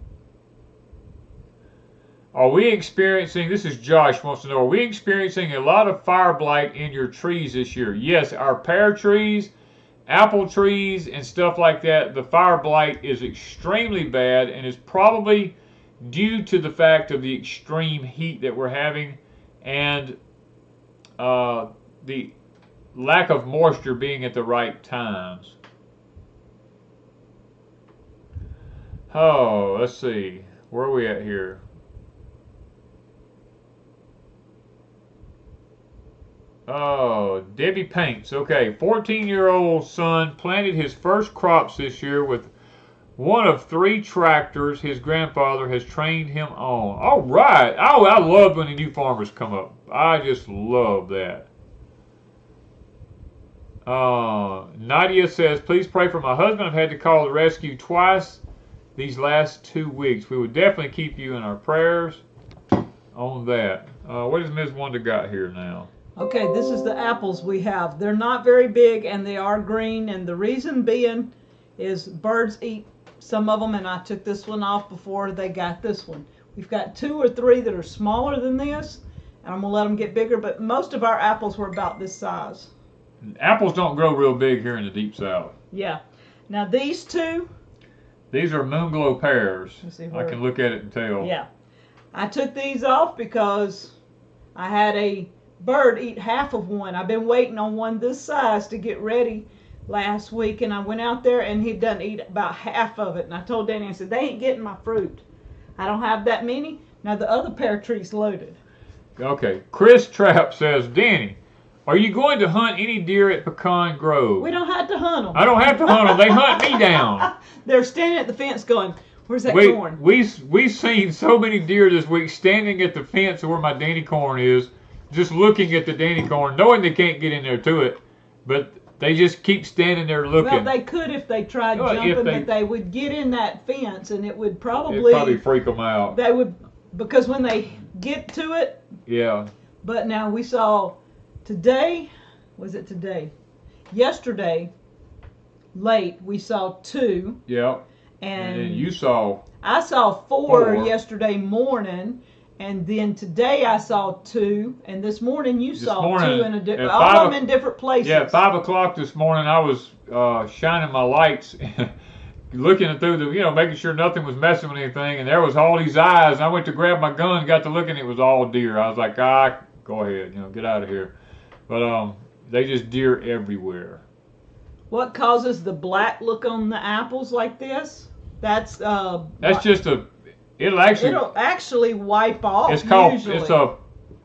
Are we experiencing, this is Josh wants to know, are we experiencing a lot of fire blight in your trees this year? Yes, our pear trees, apple trees, and stuff like that, the fire blight is extremely bad and is probably due to the fact of the extreme heat that we're having and the lack of moisture being at the right times. Oh, let's see. Where are we at here? Oh, Debbie Paints. Okay, 14-year-old son planted his first crops this year with one of 3 tractors his grandfather has trained him on. All right. Oh, I love when the new farmers come up. I just love that. Nadia says, please pray for my husband. I've had to call the rescue twice these last 2 weeks. We would definitely keep you in our prayers on that. What has Ms. Wanda got here now? Okay, this is the apples we have. They're not very big, and they are green, and the reason being is birds eat some of them, and I took this one off before they got this one. We've got 2 or 3 that are smaller than this, and I'm going to let them get bigger, but most of our apples were about this size. Apples don't grow real big here in the Deep South. Yeah. Now these 2. These are Moonglow pears. I can look at it and tell. Yeah. I took these off because I had a bird eat half of one. I've been waiting on one this size to get ready last week, and I went out there and he'd done eat about half of it, and I told Danny, I said, they ain't getting my fruit. I don't have that many. Now the other pear tree's loaded. Okay. Chris Trapp says, Danny, are you going to hunt any deer at Pecan Grove? We don't have to hunt them. I don't have to hunt them. They hunt me down. They're standing at the fence going, where's that corn? We've seen so many deer this week standing at the fence where my Danny corn is, just looking at the Danny corn, knowing they can't get in there to it, but they just keep standing there looking. Well, they could if they tried jumping, but they would get in that fence, and it would probably freak them out. They would, because when they get to it. Yeah. But now we saw today, was it today? Yesterday, late, we saw 2. Yeah. And then you saw. I saw 4 yesterday morning. And then today I saw 2, and this morning you saw 2 in all of them in different places. Yeah, 5 o'clock this morning I was shining my lights, looking through making sure nothing was messing with anything, and there was all these eyes. And I went to grab my gun, got to looking, it was all deer. I was like, go ahead, get out of here. But they just deer everywhere. What causes the black look on the apples like this? That's just a. It'll actually wipe off. It's called. Usually.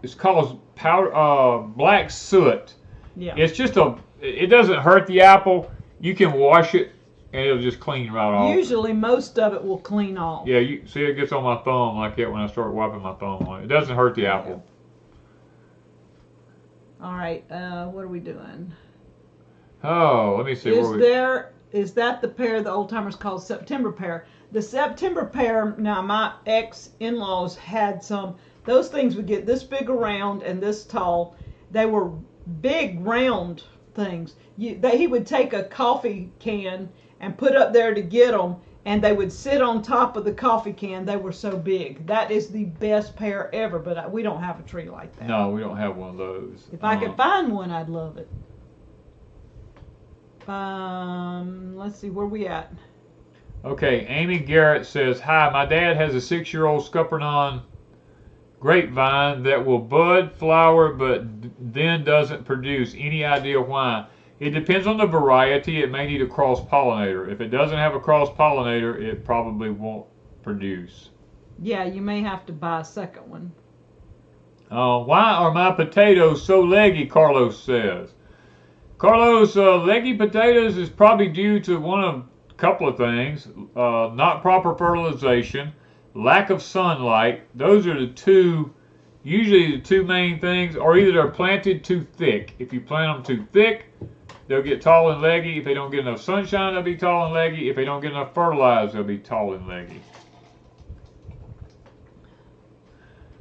it's called powder black soot. Yeah. It's just it doesn't hurt the apple. You can wash it and it'll just clean right off. Usually most of it will clean off. Yeah, you see it gets on my thumb like that when I start wiping my thumb on it. It doesn't hurt the apple. All right, what are we doing? Oh, let me see. Is that the pear the old timers call September pear? The September pear, now my ex-in-laws had some, those things would get this big around and this tall. They were big round things. He would take a coffee can and put up there to get them, and they would sit on top of the coffee can. They were so big. That is the best pear ever, but we don't have a tree like that. No, we don't have one of those. If I could find one, I'd love it. Let's see, where we at? Okay, Amy Garrett says, hi, my dad has a 6-year-old Scuppernong grapevine that will bud, flower, but then doesn't produce. Any idea why? It depends on the variety. It may need a cross-pollinator. If it doesn't have a cross-pollinator, it probably won't produce. Yeah, you may have to buy a second one. Why are my potatoes so leggy, Carlos says. Carlos, leggy potatoes is probably due to a couple of things. Not proper fertilization, lack of sunlight. Those are usually the two main things, or either they're planted too thick. If you plant them too thick, they'll get tall and leggy. If they don't get enough sunshine, they'll be tall and leggy. If they don't get enough fertilizer, they'll be tall and leggy.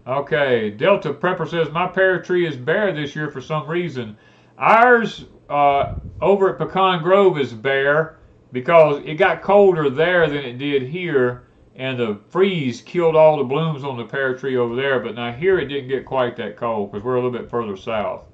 Okay, Delta Prepper says, my pear tree is bare this year for some reason. Ours over at Pecan Grove is bare because it got colder there than it did here, and the freeze killed all the blooms on the pear tree over there. But now here it didn't get quite that cold because we're a little bit further south.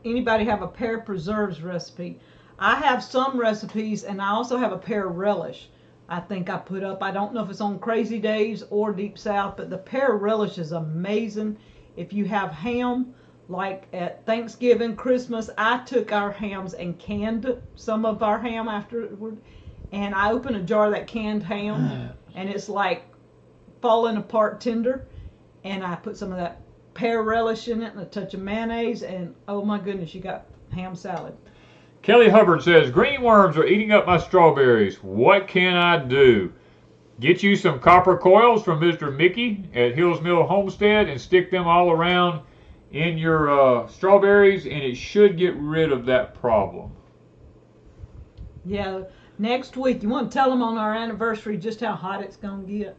Anybody have a pear preserves recipe? I have some recipes, and I also have a pear relish. I think I put up. I don't know if it's on Crazy Days or Deep South, but the pear relish is amazing. If you have ham, like at Thanksgiving, Christmas, I took our hams and canned some of our ham afterward, and I opened a jar of that canned ham, and it's like falling apart tender, and I put some of that pear relish in it and a touch of mayonnaise, and oh my goodness, you got ham salad. Kelly Hubbard says, green worms are eating up my strawberries. What can I do? Get you some copper coils from Mr. Mickey at Hills Mill Homestead and stick them all around in your strawberries, and it should get rid of that problem. Yeah, next week, you want to tell them on our anniversary just how hot it's going to get?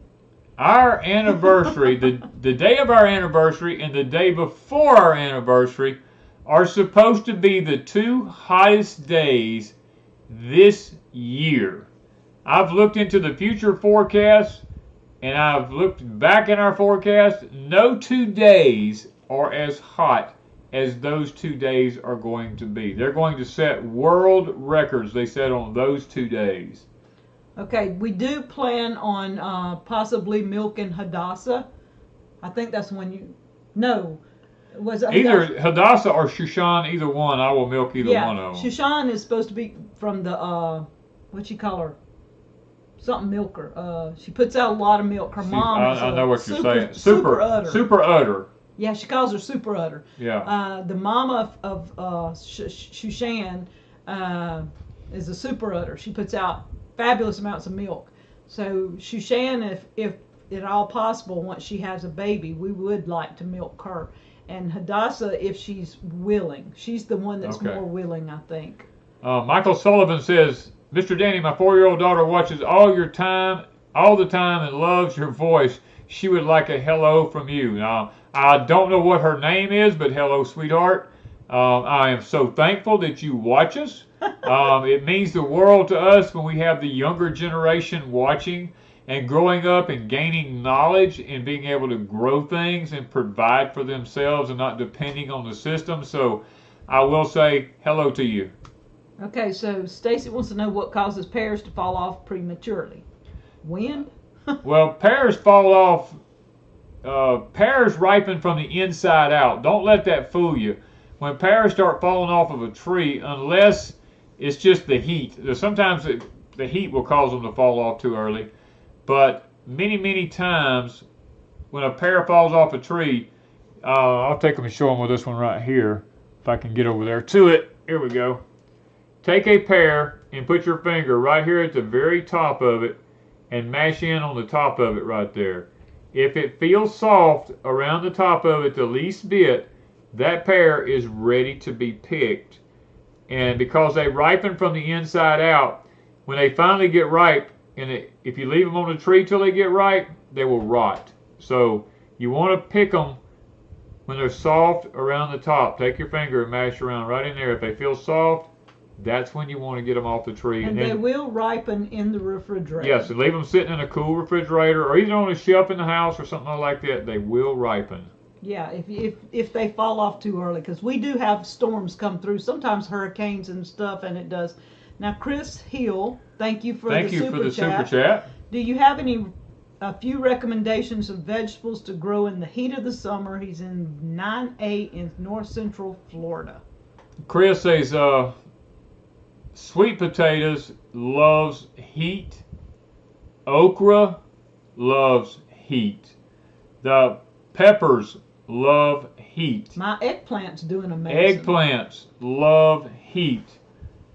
Our anniversary, the day of our anniversary and the day before our anniversary are supposed to be the two hottest days this year. I've looked into the future forecast, and I've looked back in our forecast. No 2 days are as hot as those 2 days are going to be. They're going to set world records, they said, on those 2 days. Okay, we do plan on possibly milking Hadassah. I think that's when was it either Hadassah or Shushan, either one. I will milk either one of them. Shushan is supposed to be from the what you call her? Something milker. She puts out a lot of milk. Her mom is I know what you're saying. Super udder. Super udder. Yeah, she calls her super udder. Yeah. The mama of Shushan is a super udder. She puts out fabulous amounts of milk. So Shushan, if at all possible, once she has a baby, we would like to milk her. And Hadassah, if she's willing. She's the one that's more willing, I think. Michael Sullivan says, Mr. Danny, my 4-year-old daughter watches all the time, and loves your voice. She would like a hello from you. Now, I don't know what her name is, but hello, sweetheart. I am so thankful that you watch us. It means the world to us when we have the younger generation watching and growing up and gaining knowledge and being able to grow things and provide for themselves and not depending on the system. So I will say hello to you. Okay, so Stacy wants to know what causes pears to fall off prematurely. Wind? Well, pears fall off. Pears ripen from the inside out. Don't let that fool you. When pears start falling off of a tree, unless it's just the heat. Sometimes the heat will cause them to fall off too early. But many, many times when a pear falls off a tree, I'll take them and show them with this one right here. If I can get over there to it. Here we go. Take a pear and put your finger right here at the very top of it and mash in on the top of it right there. If it feels soft around the top of it the least bit, that pear is ready to be picked. And because they ripen from the inside out, when they finally get ripe, and if you leave them on the tree till they get ripe, they will rot. So you want to pick them when they're soft around the top. Take your finger and mash around right in there. If they feel soft, that's when you want to get them off the tree. And they will ripen in the refrigerator. Yes, and leave them sitting in a cool refrigerator or either on a shelf in the house or something like that. They will ripen. Yeah, if they fall off too early, because we do have storms come through, sometimes hurricanes and stuff, and it does. Now, Chris Hill, thank you for the super chat. Do you have a few recommendations of vegetables to grow in the heat of the summer? He's in 9A in north central Florida. Chris says, sweet potatoes loves heat. Okra loves heat. The peppers love heat. My eggplant's doing amazing. Eggplants love heat.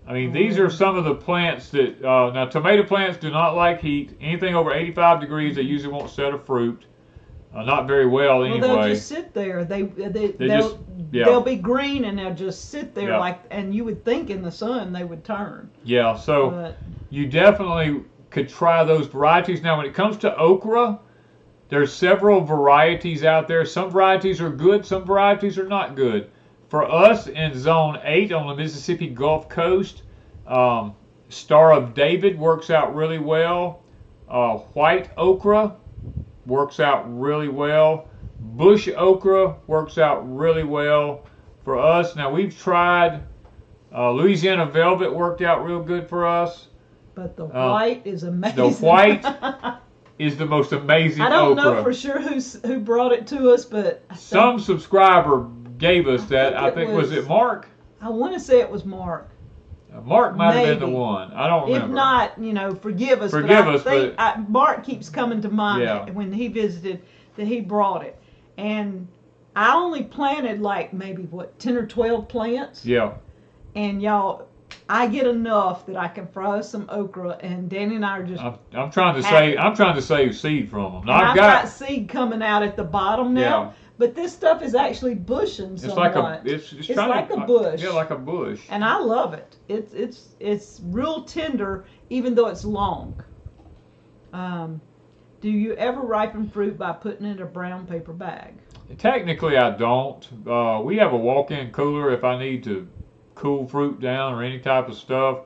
I mean, these are some of the plants that, now tomato plants do not like heat. Anything over 85 degrees, they usually won't set a fruit. Not very well anyway. Well, they'll just sit there. They'll be green and they'll just sit there and you would think in the sun they would turn. Yeah, so you definitely could try those varieties. Now, when it comes to okra, there's several varieties out there. Some varieties are good, some varieties are not good. For us in Zone 8 on the Mississippi Gulf Coast, Star of David works out really well. White okra works out really well. Bush okra works out really well for us. Now we've tried Louisiana Velvet worked out real good for us. But the white is amazing. The white is the most amazing okra. I don't know for sure who brought it to us, but some subscriber gave us that. I think was it Mark? I want to say it was Mark. Mark might have been the one. I don't remember. If not, forgive us. But Mark keeps coming to mind when he visited that he brought it. And I only planted like maybe 10 or 12 plants. Yeah. And y'all, I get enough that I can fry some okra, and Danny and I are just. I'm trying to save seed from them. Now I've got seed coming out at the bottom now. Yeah. But this stuff is actually bushing somewhat. It's like a bush. Yeah, like a bush. And I love it. It's real tender, even though it's long. Do you ever ripen fruit by putting it in a brown paper bag? Technically, I don't. We have a walk-in cooler if I need to cool fruit down or any type of stuff.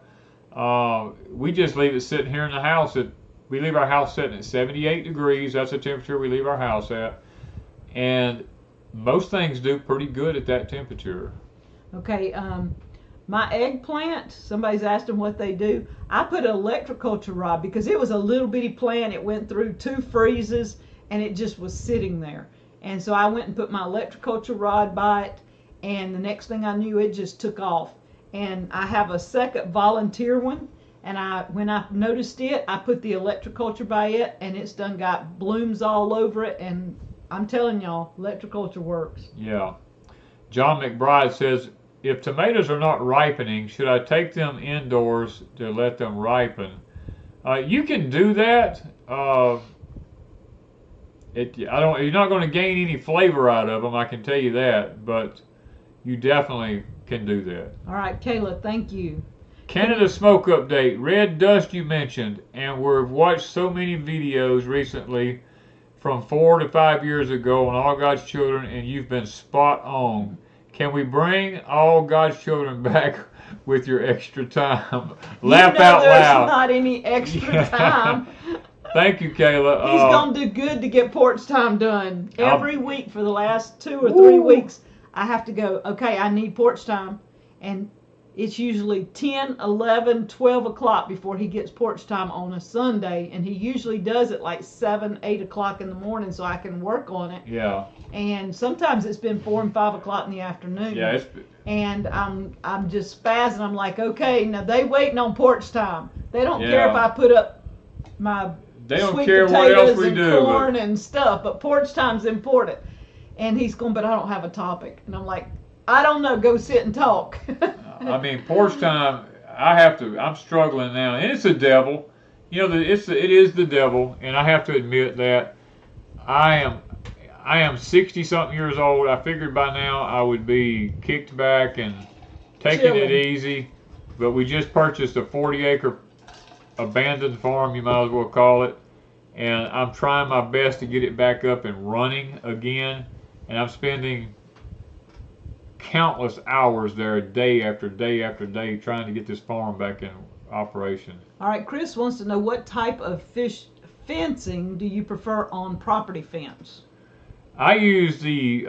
We just leave it sitting here in the house. We leave our house sitting at 78 degrees. That's the temperature we leave our house at. And most things do pretty good at that temperature. Okay, my eggplant, somebody's asked them what they do. I put an electroculture rod because it was a little bitty plant. It went through 2 freezes and it just was sitting there. And so I went and put my electroculture rod by it, and the next thing I knew, it just took off. And I have a second volunteer one, and when I noticed it, I put the electroculture by it, and it's done got blooms all over it, and I'm telling y'all, electroculture works. Yeah. John McBride says, if tomatoes are not ripening, should I take them indoors to let them ripen? You can do that. You're not going to gain any flavor out of them, I can tell you that, but you definitely can do that. All right, Kayla, thank you. Canada smoke update. Red dust you mentioned, and we've watched so many videos recently from 4 to 5 years ago on All God's Children, and you've been spot on. Can we bring All God's Children back with your extra time? Laugh out loud. There's not any extra time. Thank you, Kayla. He's going to do good to get porch time done. Every week for the last 2 or 3 weeks, I have to go, okay, I need porch time. And it's usually 10, 11, 12 o'clock before he gets porch time on a Sunday. And he usually does it like 7, 8 o'clock in the morning so I can work on it. Yeah. And sometimes it's been 4 and 5 o'clock in the afternoon. Yeah. And I'm just spazzing. I'm like, okay, now they waiting on porch time. They don't care if I put up my They don't sweet care potatoes what else we and do, corn and stuff, but porch time's important. And he's going, but I don't have a topic. And I'm like, I don't know. Go sit and talk. I mean, porch time. I'm struggling now, and it's the devil. You know, it is the devil, and I have to admit that I am 60 something years old. I figured by now I would be kicked back and taking it easy, but we just purchased a 40-acre abandoned farm, you might as well call it, and I'm trying my best to get it back up and running again, and I'm spending countless hours there day after day after day trying to get this farm back in operation. All right, Chris wants to know, what type of fish fencing do you prefer on property fence? I use the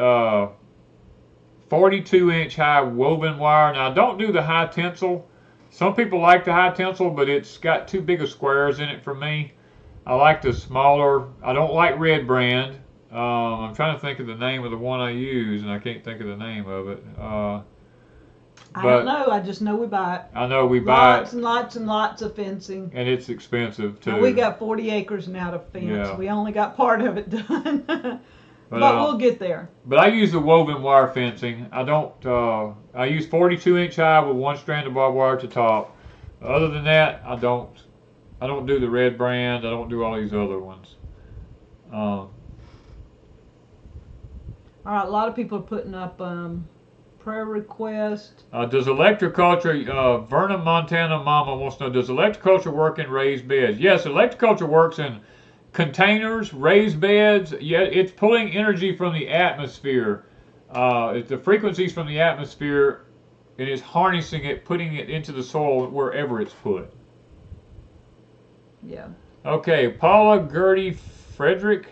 42-inch high woven wire. Now, I don't do the high tensile. Some people like the high tensile, but it's got too big of squares in it for me. I like the smaller. I don't like Red Brand. I'm trying to think of the name of the one I use, and I can't think of the name of it. I don't know. I just know we buy it. I know we buy lots and lots and lots of fencing. And it's expensive, too. Now, we got 40 acres now to fence. Yeah. We only got part of it done. But we'll get there. But I use the woven wire fencing. I don't. I use 42-inch high with one strand of barbed wire at the top. Other than that, I don't do the Red Brand. I don't do all these other ones. All right, a lot of people are putting up prayer request. Does Electroculture, Vernon, Montana Mama wants to know, does Electroculture work in raised beds? Yes, Electroculture works in containers, raised beds. Yeah, it's pulling energy from the atmosphere. It's the frequencies from the atmosphere, and it's harnessing it, putting it into the soil wherever it's put. Yeah. Okay, Paula Gertie Frederick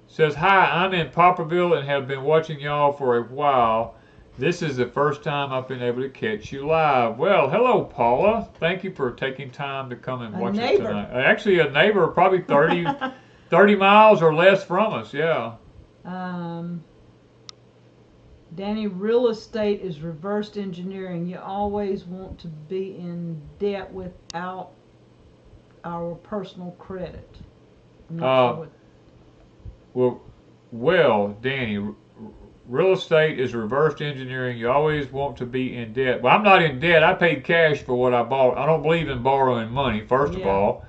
says, hi, I'm in Popperville and have been watching y'all for a while. This is the first time I've been able to catch you live. Well, hello, Paula. Thank you for taking time to come and watch us tonight. Actually, a neighbor, probably 30 miles or less from us, yeah. Danny, real estate is reversed engineering. You always want to be in debt without our personal credit. I'm not sure what... Well, Danny, real estate is reversed engineering. You always want to be in debt. Well, I'm not in debt. I paid cash for what I bought. I don't believe in borrowing money, first of all.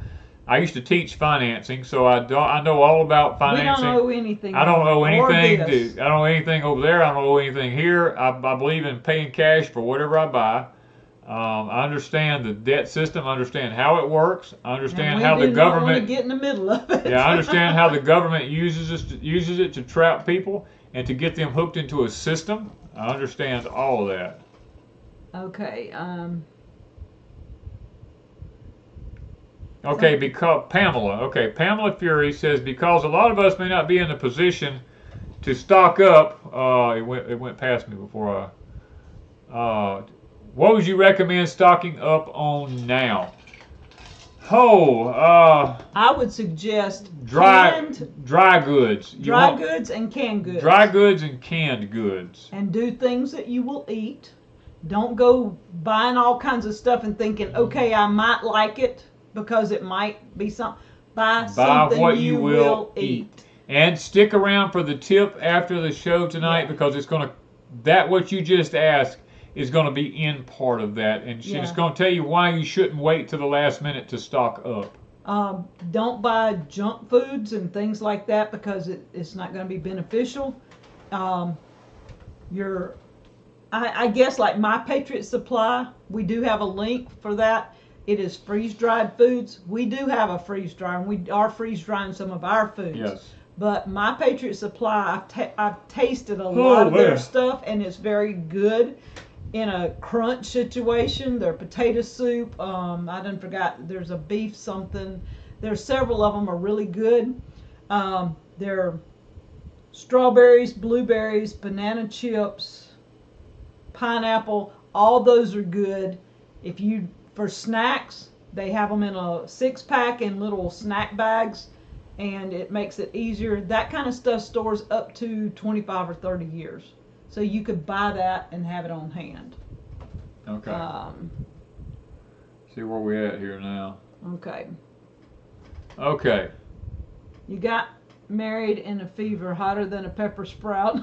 I used to teach financing, so I know all about financing. We don't owe anything. I don't owe anything. I don't owe anything over there. I don't owe anything here. I believe in paying cash for whatever I buy. I understand the debt system. I understand how it works. I understand how the government. Want to get in the middle of it. Yeah, I understand how the government uses it to trap people and to get them hooked into a system. I understand all of that. Okay. Okay, because Pamela Fury says, because a lot of us may not be in a position to stock up. It went past me before what would you recommend stocking up on now? I would suggest dry goods. Dry goods and canned goods. Dry goods and canned goods. And do things that you will eat. Don't go buying all kinds of stuff and thinking, okay, I might like it because it might be something. Buy something what you will eat. And stick around for the tip after the show tonight, because it's going to, that what you just asked is going to be in part of that. And it's going to tell you why you shouldn't wait to the last minute to stock up. Don't buy junk foods and things like that, because it's not going to be beneficial. I guess like My Patriot Supply, we do have a link for that. It is freeze-dried foods. We do have a freeze-dryer, and we are freeze-drying some of our foods. Yes. But My Patriot Supply, I've tasted a lot of their stuff, and it's very good in a crunch situation. Their potato soup, I done forgot, there's a beef something. There's several of them are really good. They're strawberries, blueberries, banana chips, pineapple, all those are good. For snacks, they have them in a 6-pack in little snack bags, and it makes it easier. That kind of stuff stores up to 25 or 30 years. So you could buy that and have it on hand. Okay. See where we at here now. Okay. Okay. You got married in a fever, hotter than a pepper sprout.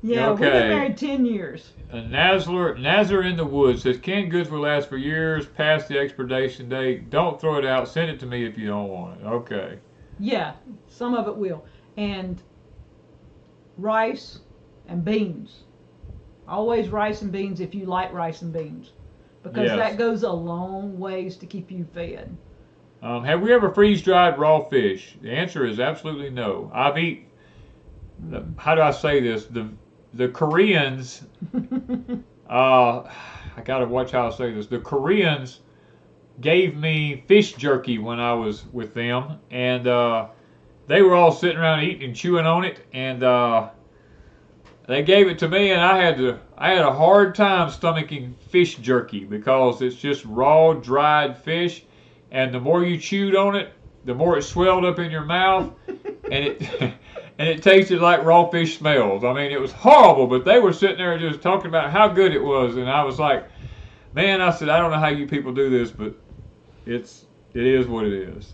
Yeah, we've been married 10 years. Nazar in the Woods says canned goods will last for years past the expiration date. Don't throw it out. Send it to me if you don't want it. Okay. Yeah, some of it will. And rice and beans. Always rice and beans if you like rice and beans. Because Yes. that goes a long ways to keep you fed. Have we ever freeze-dried raw fish? The answer is absolutely no. I've eaten, how do I say this? The Koreans, I gotta watch how I say this. The Koreans gave me fish jerky when I was with them, and they were all sitting around eating and chewing on it, and they gave it to me, and I had a hard time stomaching fish jerky because it's just raw, dried fish, and the more you chewed on it, the more it swelled up in your mouth, and it tasted like raw fish smells. I mean, it was horrible, but they were sitting there just talking about how good it was, and I was like, man, I said, I don't know how you people do this, but it is what it is.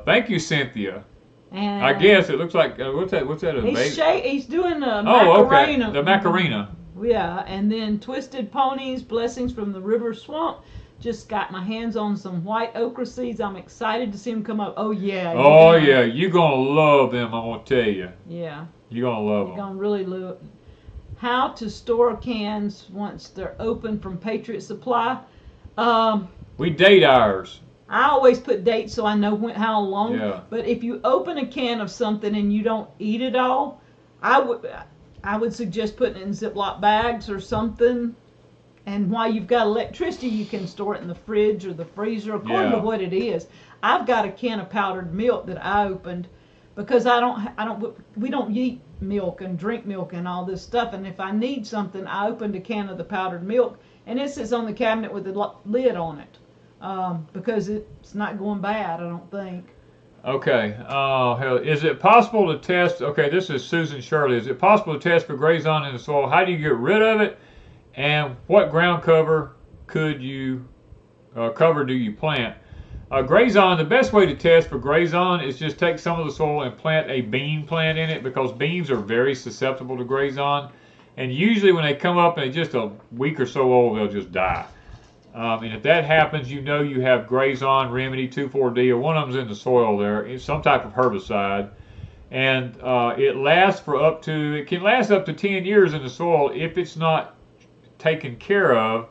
Thank you, Cynthia. And I guess it looks like what's that? A baby? He's doing a Oh, Macarena. okay. The Macarena. Yeah, and then Twisted Ponies, Blessings from the River Swamp. Just got my hands on some white okra seeds. I'm excited to see them come up. Oh yeah. Oh yeah, you're gonna love them. I'm gonna tell you. Yeah. You're gonna love You're them. gonna really love. How to store cans once they're open from Patriot Supply. We date ours. I always put dates so I know how long. Yeah. But if you open a can of something and you don't eat it all, I would suggest putting it in Ziploc bags or something. And while you've got electricity, you can store it in the fridge or the freezer according to what it is. I've got a can of powdered milk that I opened because we don't eat milk and drink milk and all this stuff. And if I need something, I opened a can of the powdered milk, and it sits on the cabinet with the lid on it because it's not going bad, I don't think. Okay. Is it possible to test? Okay, this is Susan Shirley. Is it possible to test for grazon in the soil? How do you get rid of it? And what ground cover do you plant? Grazon, the best way to test for grazon is just take some of the soil and plant a bean plant in it because beans are very susceptible to grazon. And usually when they come up and they're just a week or so old, they'll just die. And if that happens, you know you have grazon, remedy, 2,4-D, or one of them's in the soil there. It's some type of herbicide. And it can last up to 10 years in the soil if it's not taken care of.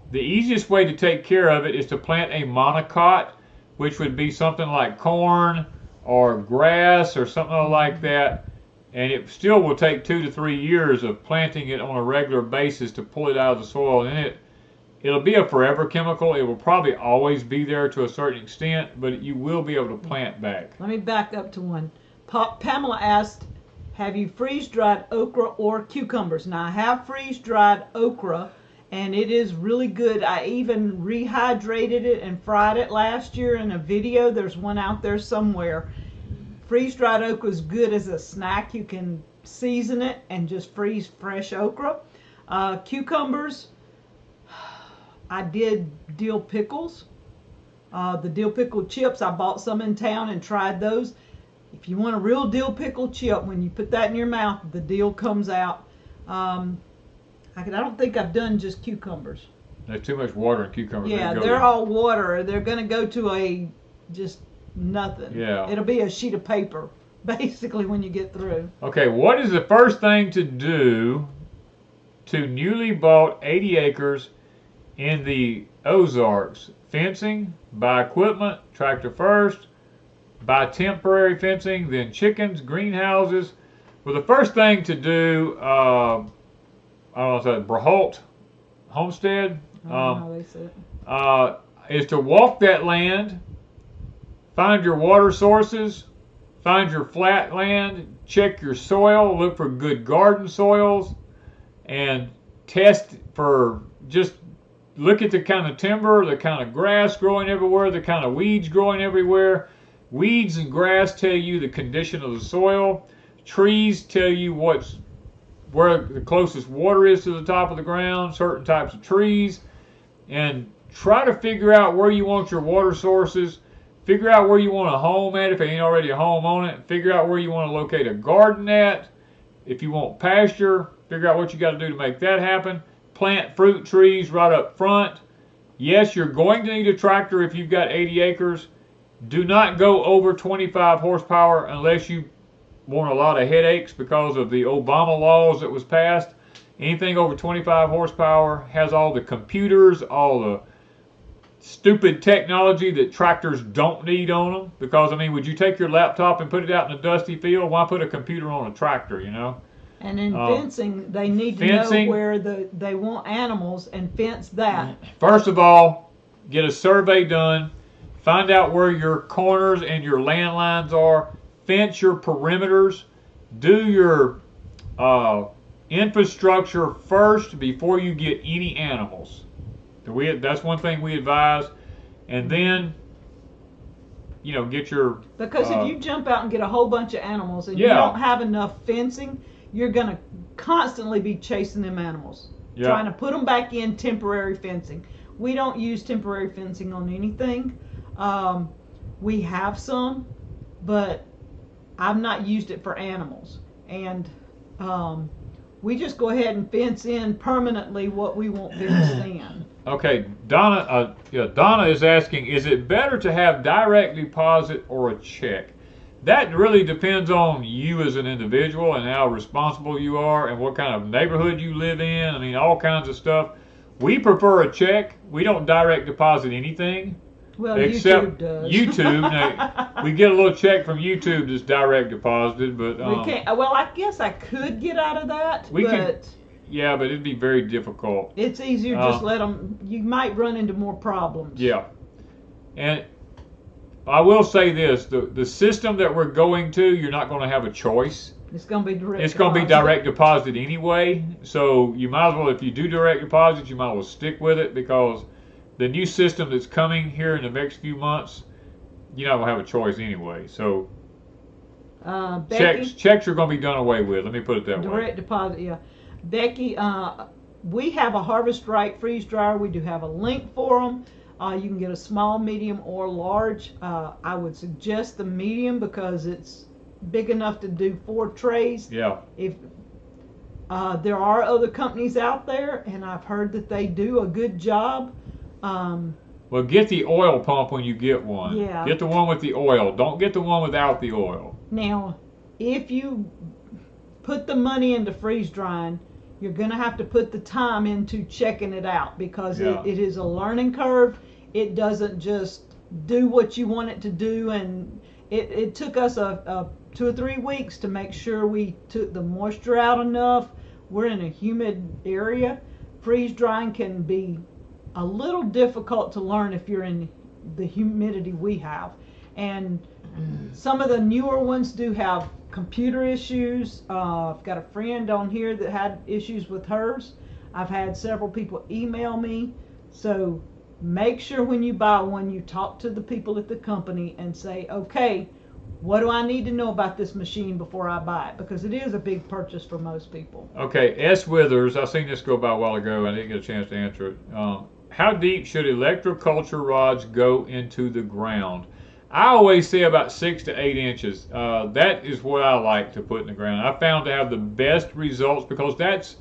The easiest way to take care of it is to plant a monocot, which would be something like corn or grass or something like that, and it still will take 2 to 3 years of planting it on a regular basis to pull it out of the soil. And it'll be a forever chemical. It will probably always be there to a certain extent, but you will be able to plant back. Let me back up to one. Pamela asked, have you freeze-dried okra or cucumbers? Now, I have freeze-dried okra, and it is really good. I even rehydrated it and fried it last year in a video. There's one out there somewhere. Freeze-dried okra is good as a snack. You can season it and just freeze fresh okra. Cucumbers, I did dill pickles. The dill pickle chips, I bought some in town and tried those. If you want a real dill pickle chip, when you put that in your mouth, the dill comes out. I don't think I've done just cucumbers. There's too much water in cucumbers. Yeah, they're all water. They're going to go to just nothing. Yeah. It'll be a sheet of paper, basically, when you get through. Okay, what is the first thing to do to newly bought 80 acres in the Ozarks? Fencing, buy equipment, tractor first, buy temporary fencing, then chickens, greenhouses. Well, the first thing to do, I don't know if that's Braholt Homestead, I don't know how they say it. is to walk that land, find your water sources, find your flat land, check your soil, look for good garden soils, and test for look at the kind of timber, the kind of grass growing everywhere, the kind of weeds growing everywhere. Weeds and grass tell you the condition of the soil. Trees tell you where the closest water is to the top of the ground, certain types of trees. And try to figure out where you want your water sources. Figure out where you want a home at if there ain't already a home on it. Figure out where you want to locate a garden at. If you want pasture, figure out what you got to do to make that happen. Plant fruit trees right up front. Yes, you're going to need a tractor if you've got 80 acres. Do not go over 25 horsepower unless you want a lot of headaches because of the Obama laws that was passed. Anything over 25 horsepower has all the computers, all the stupid technology that tractors don't need on them. Because, I mean, would you take your laptop and put it out in a dusty field? Why put a computer on a tractor, you know? And in fencing, they need to know where they want animals and fence that. First of all, get a survey done. Find out where your corners and your landlines are. Fence your perimeters. Do your infrastructure first before you get any animals. That's one thing we advise. And then, you know, get your... Because if you jump out and get a whole bunch of animals and you don't have enough fencing, you're going to constantly be chasing them animals. Trying to put them back in temporary fencing. We don't use temporary fencing on anything. We have some, but I've not used it for animals. And we just go ahead and fence in permanently what we want fenced in. Okay, Donna is asking, is it better to have direct deposit or a check? That really depends on you as an individual and how responsible you are and what kind of neighborhood you live in. I mean, all kinds of stuff. We prefer a check. We don't direct deposit anything. Well, except YouTube does. YouTube. Now, we get a little check from YouTube that's direct deposited, but we can't. Well, I guess I could get out of that. Yeah, but it'd be very difficult. It's easier just let them. You might run into more problems. Yeah, and I will say this: the system that we're going to, you're not going to have a choice. It's going to be direct. It's going to be direct deposit anyway. So you might as well, if you do direct deposit, you might as well stick with it because the new system that's coming here in the next few months, you're not going to have a choice anyway. So checks are going to be done away with. Let me put it that way. Direct deposit, yeah. Becky, we have a Harvest Right freeze dryer. We do have a link for them. You can get a small, medium, or large. I would suggest the medium because it's big enough to do 4 trays. Yeah. If there are other companies out there, and I've heard that they do a good job. Well, get the oil pump when you get one. Yeah. Get the one with the oil. Don't get the one without the oil. Now, if you put the money into freeze drying, you're going to have to put the time into checking it out because it is a learning curve. It doesn't just do what you want it to do, and it took us 2 or 3 weeks to make sure we took the moisture out enough. We're in a humid area. Freeze drying can be a little difficult to learn if you're in the humidity we have. And some of the newer ones do have computer issues. I've got a friend on here that had issues with hers. I've had several people email me. So make sure when you buy one, you talk to the people at the company and say, okay, what do I need to know about this machine before I buy it? Because it is a big purchase for most people. Okay, S. Withers, I seen this go by a while ago. I didn't get a chance to answer it. How deep should electroculture rods go into the ground? I always say about 6 to 8 inches. That is what I like to put in the ground. I found to have the best results because that's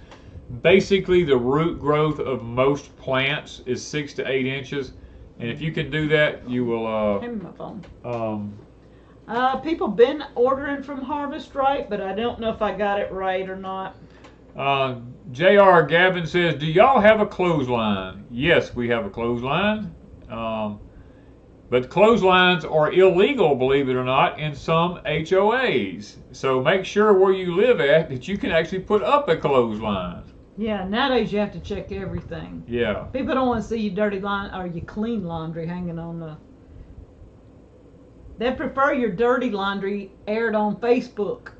basically the root growth of most plants is 6 to 8 inches. And if you can do that, you will... Hand me my phone. People been ordering from Harvest Right, but I don't know if I got it right or not. J.R. Gavin says, do y'all have a clothesline? Yes, we have a clothesline. But clotheslines are illegal, believe it or not, in some HOAs. So make sure where you live at that you can actually put up a clothesline. Yeah, nowadays you have to check everything. Yeah. People don't want to see your dirty or your clean laundry hanging on the... They prefer your dirty laundry aired on Facebook,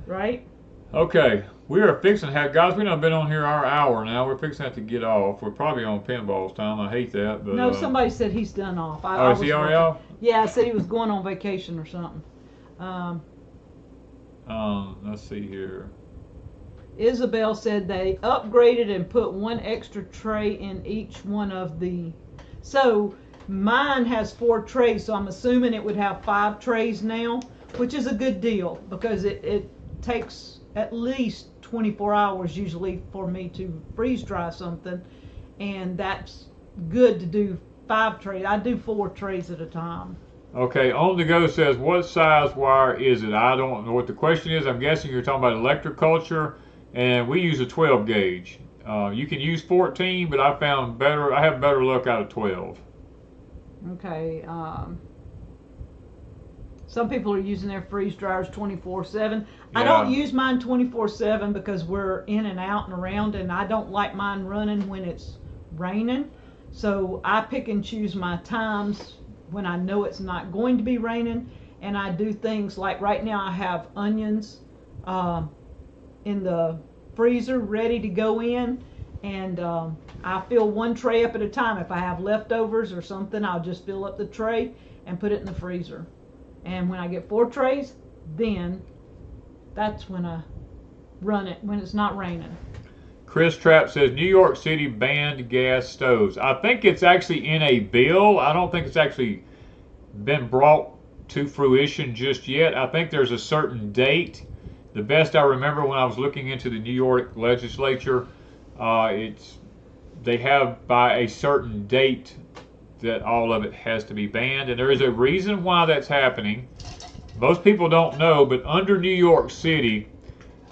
right? Okay, we are fixing to have, guys, we've been on here our hour now. We're fixing to have to get off. We're probably on pinball's time. I hate that. But, no, somebody said he's done off. Is he already off? Yeah, I said he was going on vacation or something. Let's see here. Isabel said they upgraded and put 1 extra tray in each one of the... So, Mine has 4 trays, so I'm assuming it would have 5 trays now, which is a good deal because it takes at least 24 hours usually for me to freeze dry something, and that's good to do 5 trays. I do 4 trays at a time. Okay, On The Go says, what size wire is it? I don't know what the question is. I'm guessing you're talking about Electroculture, and we use a 12 gauge. You can use 14, but I have better luck out of 12. Okay, some people are using their freeze dryers 24/7. I don't use mine 24/7 because we're in and out and around, and I don't like mine running when it's raining. So I pick and choose my times when I know it's not going to be raining, and I do things like right now I have onions in the freezer ready to go in, and I fill 1 tray up at a time. If I have leftovers or something, I'll just fill up the tray and put it in the freezer. And when I get 4 trays, then that's when I run it, when it's not raining. Chris Trapp says, New York City banned gas stoves. I think it's actually in a bill. I don't think it's actually been brought to fruition just yet. I think there's a certain date. The best I remember when I was looking into the New York legislature, they have by a certain date that all of it has to be banned, and there is a reason why that's happening. Most people don't know, but under New York City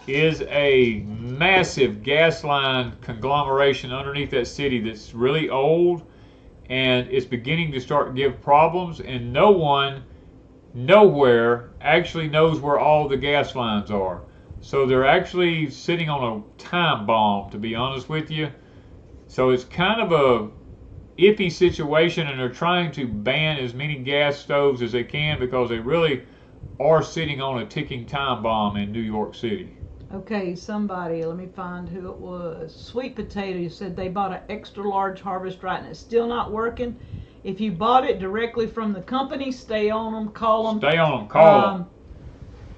is a massive gas line conglomeration underneath that city that's really old, and it's beginning to start to give problems, and no one nowhere actually knows where all the gas lines are. So they're actually sitting on a time bomb, to be honest with you. So it's kind of a iffy situation, and they're trying to ban as many gas stoves as they can because they really are sitting on a ticking time bomb in New York City. Okay, somebody, let me find who it was. Sweet Potato said they bought an extra large harvest right and it's still not working. If you bought it directly from the company, stay on them, call them. Stay on them, call them.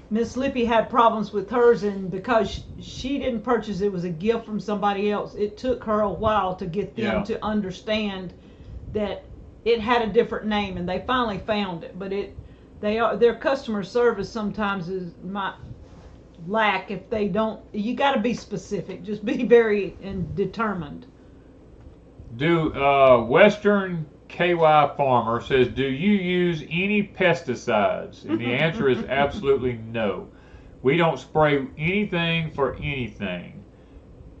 Miss Lippy had problems with hers, and because she didn't purchase it, was a gift from somebody else. It took her a while to get them to understand that it had a different name, and they finally found it. But their customer service sometimes is my lack if they don't. You got to be specific. Just be very determined. Western KY Farmer says, do you use any pesticides? And the answer is absolutely no. We don't spray anything for anything.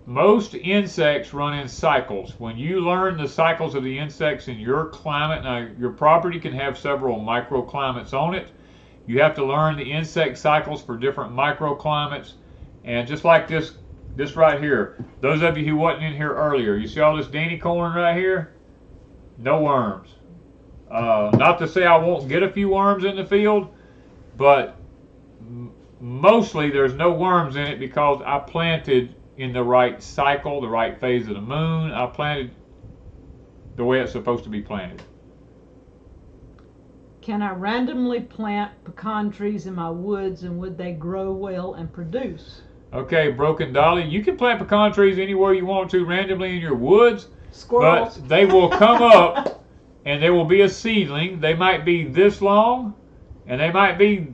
Most insects run in cycles. When you learn the cycles of the insects in your climate, now your property can have several microclimates on it. You have to learn the insect cycles for different microclimates. And just like this right here, those of you who wasn't in here earlier, you see all this Danny corn right here? No worms. Not to say I won't get a few worms in the field, but mostly there's no worms in it because I planted in the right cycle, the right phase of the moon. I planted the way it's supposed to be planted. Can I randomly plant pecan trees in my woods, and would they grow well and produce? Okay, Broken Dolly, you can plant pecan trees anywhere you want to randomly in your woods. Squirrels. But they will come up and there will be a seedling. They might be this long and they might be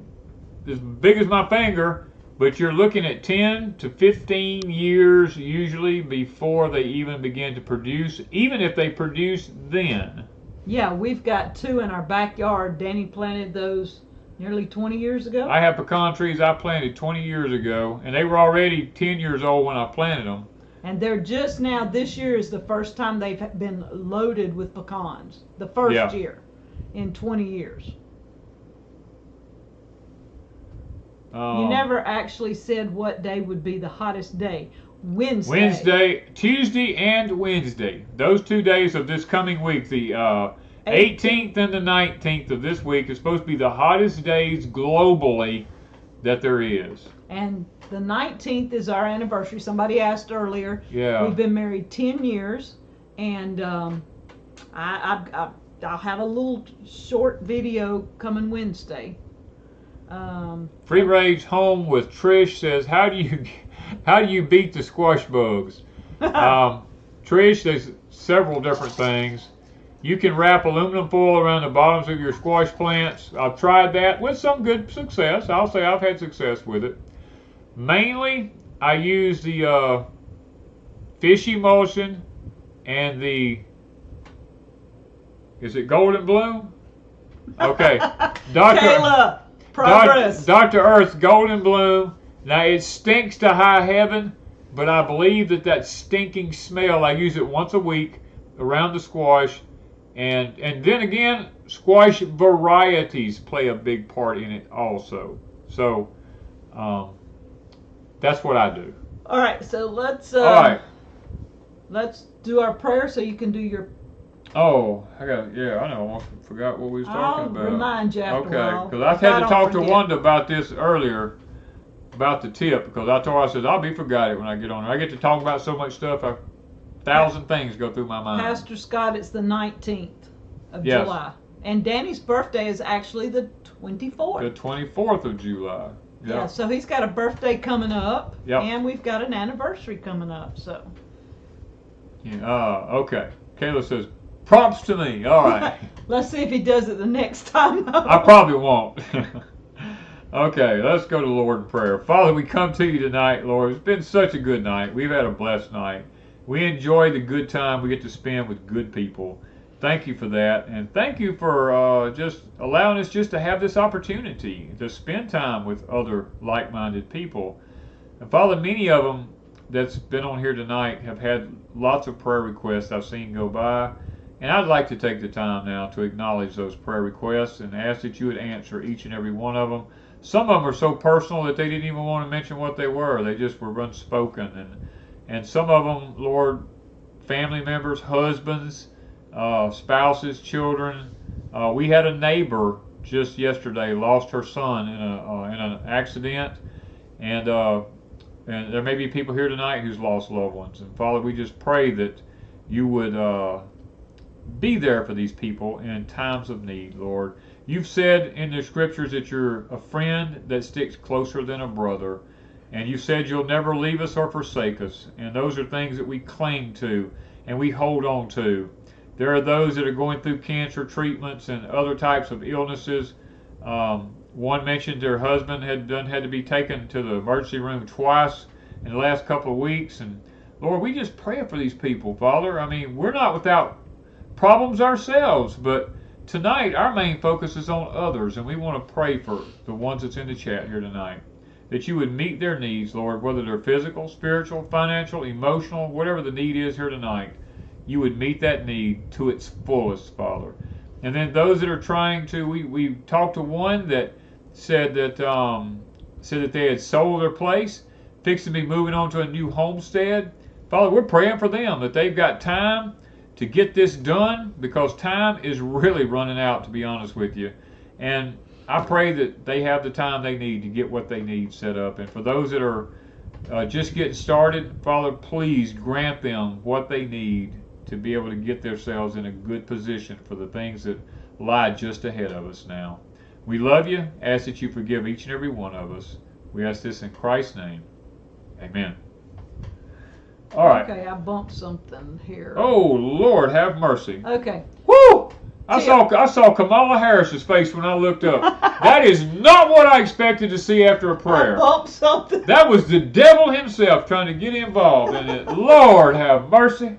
as big as my finger, but you're looking at 10 to 15 years usually before they even begin to produce, even if they produce then. Yeah, we've got 2 in our backyard. Danny planted those nearly 20 years ago. I have pecan trees I planted 20 years ago, and they were already 10 years old when I planted them. And they're just now, this year is the first time they've been loaded with pecans. The first year in 20 years. You never actually said what day would be the hottest day. Wednesday, Tuesday and Wednesday. Those 2 days of this coming week, the 18th and the 19th of this week is supposed to be the hottest days globally that there is. And the 19th is our anniversary. Somebody asked earlier. Yeah. We've been married 10 years, and I'll have a little short video coming Wednesday. Free Range Home with Trish says, how do you beat the squash bugs? Trish, there's several different things. You can wrap aluminum foil around the bottoms of your squash plants. I've tried that with some good success. I'll say I've had success with it. Mainly, I use the fish emulsion and the, is it Golden Bloom? Okay. Kayla, progress. Dr. Earth's Golden Bloom. Now, it stinks to high heaven, but I believe that stinking smell, I use it once a week around the squash. And then again, squash varieties play a big part in it also. So, that's what I do. All right, so let's let's do our prayer so you can do your. Oh, I know. I almost forgot what we was talking about. I'll remind you after a while. Okay, because I had to talk to Wanda about this earlier, about the tip, because I told her, I said, I'll be forgot it when I get on there. I get to talk about so much stuff, 1,000 things go through my mind. Pastor Scott, it's the 19th of July. And Danny's birthday is actually the 24th. The 24th of July. Yep. Yeah, so he's got a birthday coming up, yep. And we've got an anniversary coming up, so. Yeah, okay. Kayla says, props to me. All right. Let's see if he does it the next time. I probably won't. Okay, let's go to the Lord in prayer. Father, we come to you tonight, Lord. It's been such a good night. We've had a blessed night. We enjoy the good time we get to spend with good people. Thank you for that. And thank you for just allowing us just to have this opportunity to spend time with other like-minded people. And Father, many of them that's been on here tonight have had lots of prayer requests I've seen go by. And I'd like to take the time now to acknowledge those prayer requests and ask that you would answer each and every one of them. Some of them are so personal that they didn't even want to mention what they were. They just were unspoken. And some of them, Lord, family members, husbands, spouses, children. We had a neighbor just yesterday lost her son in an accident. And there may be people here tonight who's lost loved ones. And Father, we just pray that you would be there for these people in times of need, Lord. You've said in the scriptures that you're a friend that sticks closer than a brother. And you said you'll never leave us or forsake us. And those are things that we cling to and we hold on to. There are those that are going through cancer treatments and other types of illnesses. One mentioned their husband had to be taken to the emergency room twice in the last couple of weeks. And Lord, we just pray for these people, Father. I mean, we're not without problems ourselves, but tonight our main focus is on others, and we want to pray for the ones that's in the chat here tonight, that you would meet their needs, Lord, whether they're physical, spiritual, financial, emotional, whatever the need is here tonight. You would meet that need to its fullest, Father. And then those that are trying to, we talked to one that said that they had sold their place, fixed to be moving on to a new homestead. Father, we're praying for them that they've got time to get this done, because time is really running out, to be honest with you. And I pray that they have the time they need to get what they need set up. And for those that are just getting started, Father, please grant them what they need to be able to get themselves in a good position for the things that lie just ahead of us now. We love you. Ask that you forgive each and every one of us. We ask this in Christ's name. Amen. All right. Okay, I bumped something here. Oh, Lord, have mercy. Okay. Woo! I saw Kamala Harris's face when I looked up. That is not what I expected to see after a prayer. I bumped something. That was the devil himself trying to get involved in it. Lord, have mercy.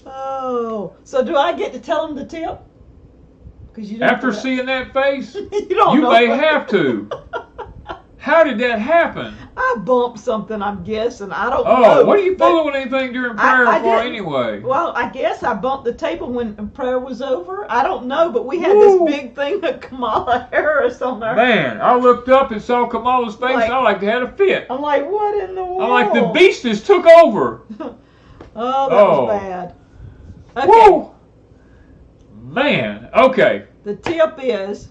Oh, so do I get to tell him the tip? After seeing that face, you may have to. How did that happen? I bumped something, I'm guessing. I don't know. Oh, what are you fooling with anything during prayer for anyway? Well, I guess I bumped the table when prayer was over. I don't know, but we had this big thing of Kamala Harris on there. Man, I looked up and saw Kamala's face. I like to have a fit. I'm like, what in the world? I'm like, the beast has took over. Oh, that was bad. Okay. Woo! Man, okay. The tip is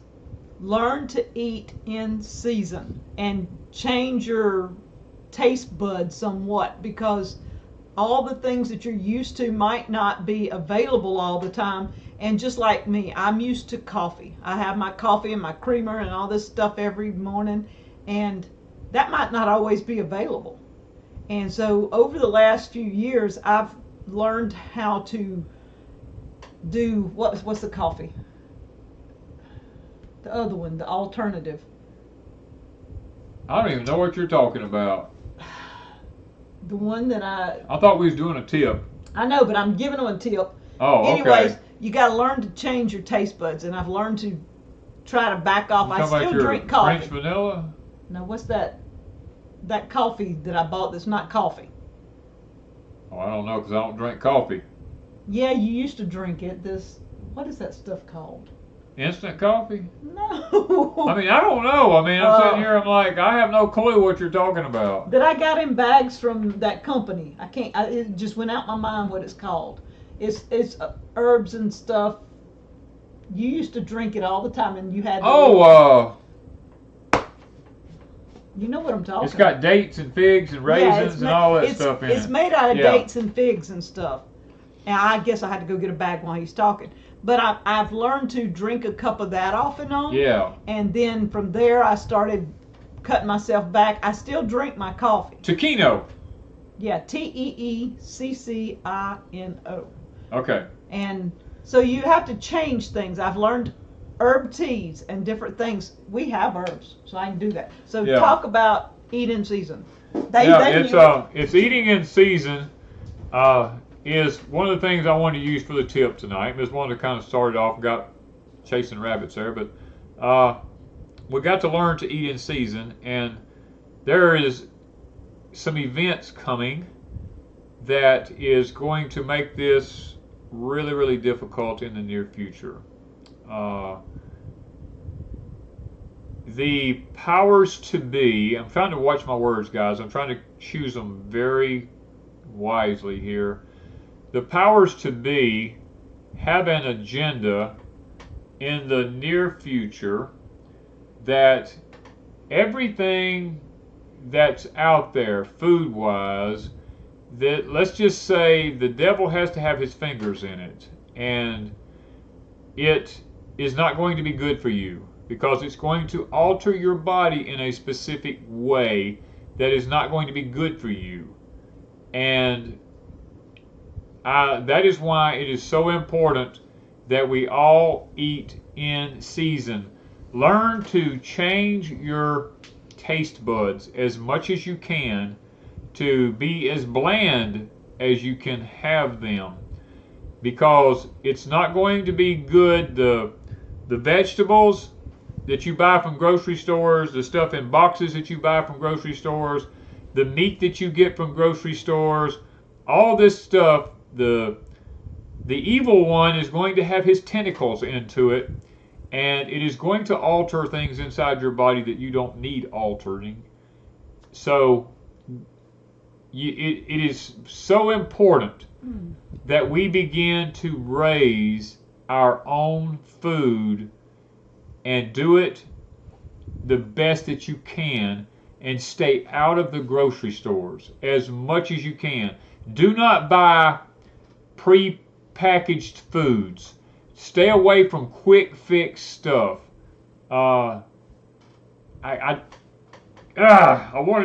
learn to eat in season and change your taste buds somewhat, because all the things that you're used to might not be available all the time. And just like me, I'm used to coffee. I have my coffee and my creamer and all this stuff every morning, and that might not always be available. And so over the last few years, I've learned how to do what's the coffee? The other one, the alternative. I don't even know what you're talking about. The one that I thought we was doing a tip. I know, but I'm giving them a tip. Oh, Anyways, okay. you got to learn to change your taste buds, and I've learned to try to back off. You I talking about still your drink coffee. French vanilla? Now, what's that? That coffee that I bought that's not coffee. Oh, I don't know because I don't drink coffee. Yeah, you used to drink it. What is that stuff called? Instant coffee? No. I mean, I don't know. I mean, I'm sitting here, I'm like, I have no clue what you're talking about. That I got in bags from that company. It just went out my mind what it's called. It's herbs and stuff. You used to drink it all the time, and you had. You know what I'm talking about. It's got dates and figs and raisins and all that stuff in it. It's made out of dates and figs and stuff. And I guess I had to go get a bag while he's talking. But I've learned to drink a cup of that off and on. Yeah. And then from there, I started cutting myself back. I still drink my coffee. Taquino. Yeah, Teeccino. Okay. And so you have to change things. I've learned herb teas and different things. We have herbs, so I can do that. So talk about eat in season. It's eating in season. Is one of the things I wanted to use for the tip tonight. Ms. Wanda kind of started off, got chasing rabbits there, but we got to learn to eat in season, and there is some events coming that is going to make this really, really difficult in the near future. The powers to be, I'm trying to watch my words, guys. I'm trying to choose them very wisely here. The powers to be have an agenda in the near future that everything that's out there food-wise, that let's just say the devil has to have his fingers in it, and it is not going to be good for you because it's going to alter your body in a specific way that is not going to be good for you. And that is why it is so important that we all eat in season. Learn to change your taste buds as much as you can to be as bland as you can have them, because it's not going to be good. The vegetables that you buy from grocery stores, the stuff in boxes that you buy from grocery stores, the meat that you get from grocery stores, all this stuff, the evil one is going to have his tentacles into it, and it is going to alter things inside your body that you don't need altering. So it is so important that we begin to raise our own food and do it the best that you can, and stay out of the grocery stores as much as you can. Do not buy pre-packaged foods. Stay away from quick fix stuff. I want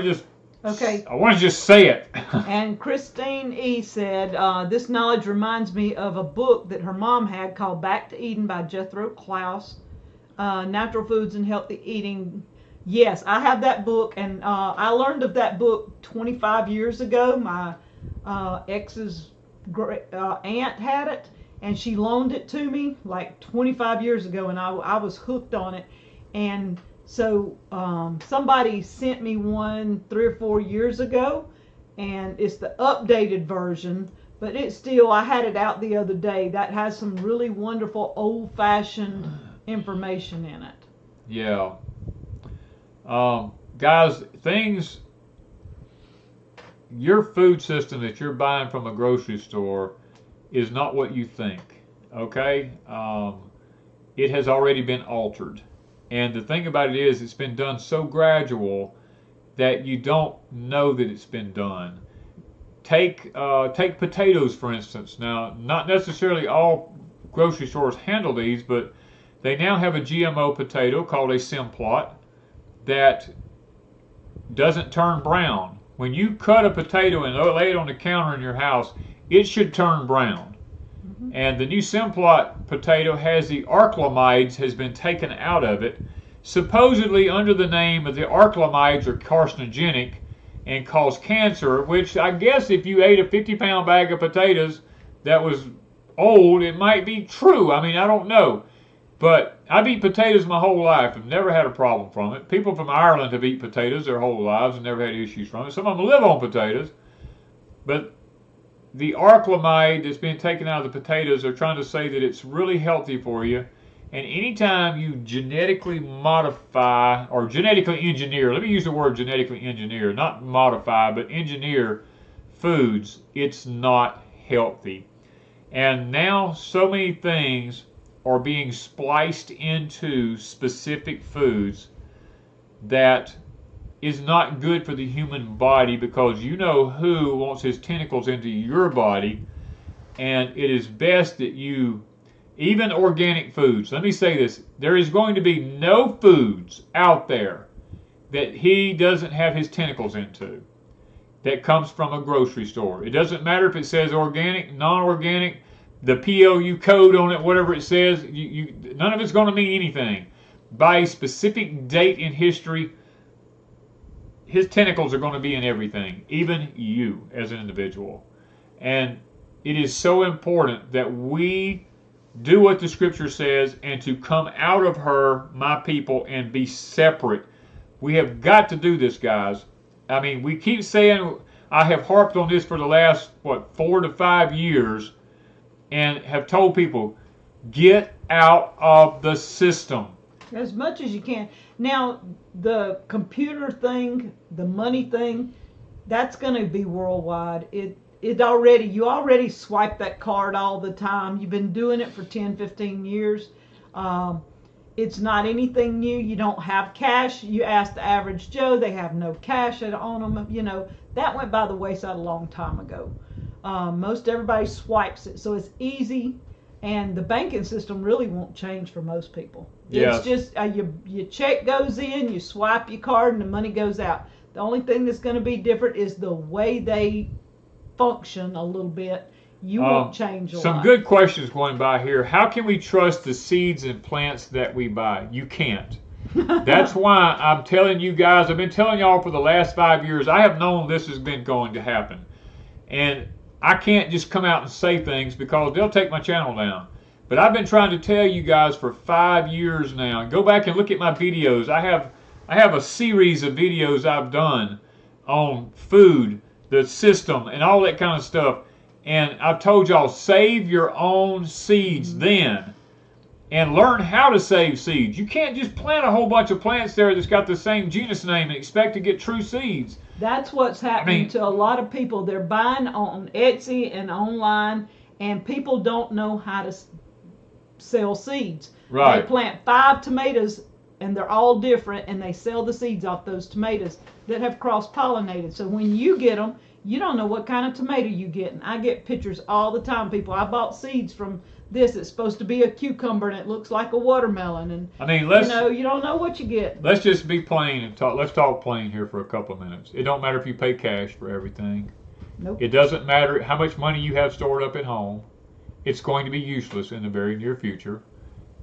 to just I want to just say it. And Christine E. said, this knowledge reminds me of a book that her mom had called Back to Eden by Jethro Klaus, Natural Foods and Healthy Eating. Yes, I have that book, and I learned of that book 25 years ago. My ex's aunt had it, and she loaned it to me like 25 years ago, and I was hooked on it. And so somebody sent me one 3 or 4 years ago, and it's the updated version, but it's still, I had it out the other day. That has some really wonderful old-fashioned information in it. Yeah. Guys, your food system that you're buying from a grocery store is not what you think, okay? It has already been altered. And the thing about it is, it's been done so gradual that you don't know that it's been done. Take potatoes, for instance. Now, not necessarily all grocery stores handle these, but they now have a GMO potato called a Simplot that doesn't turn brown. When you cut a potato and lay it on the counter in your house, it should turn brown. And the new Simplot potato has the acrylamides has been taken out of it, supposedly under the name of the acrylamides are carcinogenic and cause cancer, which I guess if you ate a 50-pound bag of potatoes that was old, it might be true. I mean, I don't know. But I've eaten potatoes my whole life and never had a problem from it. People from Ireland have eaten potatoes their whole lives and never had issues from it. Some of them live on potatoes. But the acrylamide that's being taken out of the potatoes, they're trying to say that it's really healthy for you. And anytime you genetically modify or genetically engineer, let me use the word genetically engineer, not modify, but engineer foods, it's not healthy. And now so many things are being spliced into specific foods that is not good for the human body, because you know who wants his tentacles into your body, and it is best that you, even organic foods, let me say this, there is going to be no foods out there that he doesn't have his tentacles into that comes from a grocery store. It doesn't matter if it says organic, non-organic, the PLU code on it, whatever it says, none of it's going to mean anything. By a specific date in history, his tentacles are going to be in everything, even you as an individual. And it is so important that we do what the scripture says and to come out of her, my people, and be separate. We have got to do this, guys. I mean, we keep saying, I have harped on this for the last, 4 to 5 years, and have told people, get out of the system. As much as you can. Now, the computer thing, the money thing, that's going to be worldwide. You already swipe that card all the time. You've been doing it for 10, 15 years. It's not anything new. You don't have cash. You ask the average Joe, they have no cash on them. You know, that went by the wayside a long time ago. Most everybody swipes it, so it's easy, and the banking system really won't change for most people. Yes. It's just your check goes in, you swipe your card, and the money goes out. The only thing that's going to be different is the way they function a little bit. You won't change a lot. Some good questions going by here. How can we trust the seeds and plants that we buy? You can't. That's why I'm telling you guys, I've been telling y'all for the last 5 years, I have known this has been going to happen. And I can't just come out and say things because they'll take my channel down. But I've been trying to tell you guys for 5 years now. Go back and look at my videos. I have a series of videos I've done on food, the system, and all that kind of stuff. And I've told y'all, save your own seeds then. And learn how to save seeds. You can't just plant a whole bunch of plants there that's got the same genus name and expect to get true seeds. That's what's happening to a lot of people. They're buying on Etsy and online, and people don't know how to sell seeds. Right. They plant 5 tomatoes, and they're all different, and they sell the seeds off those tomatoes that have cross-pollinated. So when you get them, you don't know what kind of tomato you get. And I get pictures all the time, people. I bought seeds from this. It's supposed to be a cucumber, and it looks like a watermelon. And I mean, you don't know what you get. Let's just be plain and talk. Let's talk plain here for a couple of minutes. It don't matter if you pay cash for everything. Nope. It doesn't matter how much money you have stored up at home. It's going to be useless in the very near future.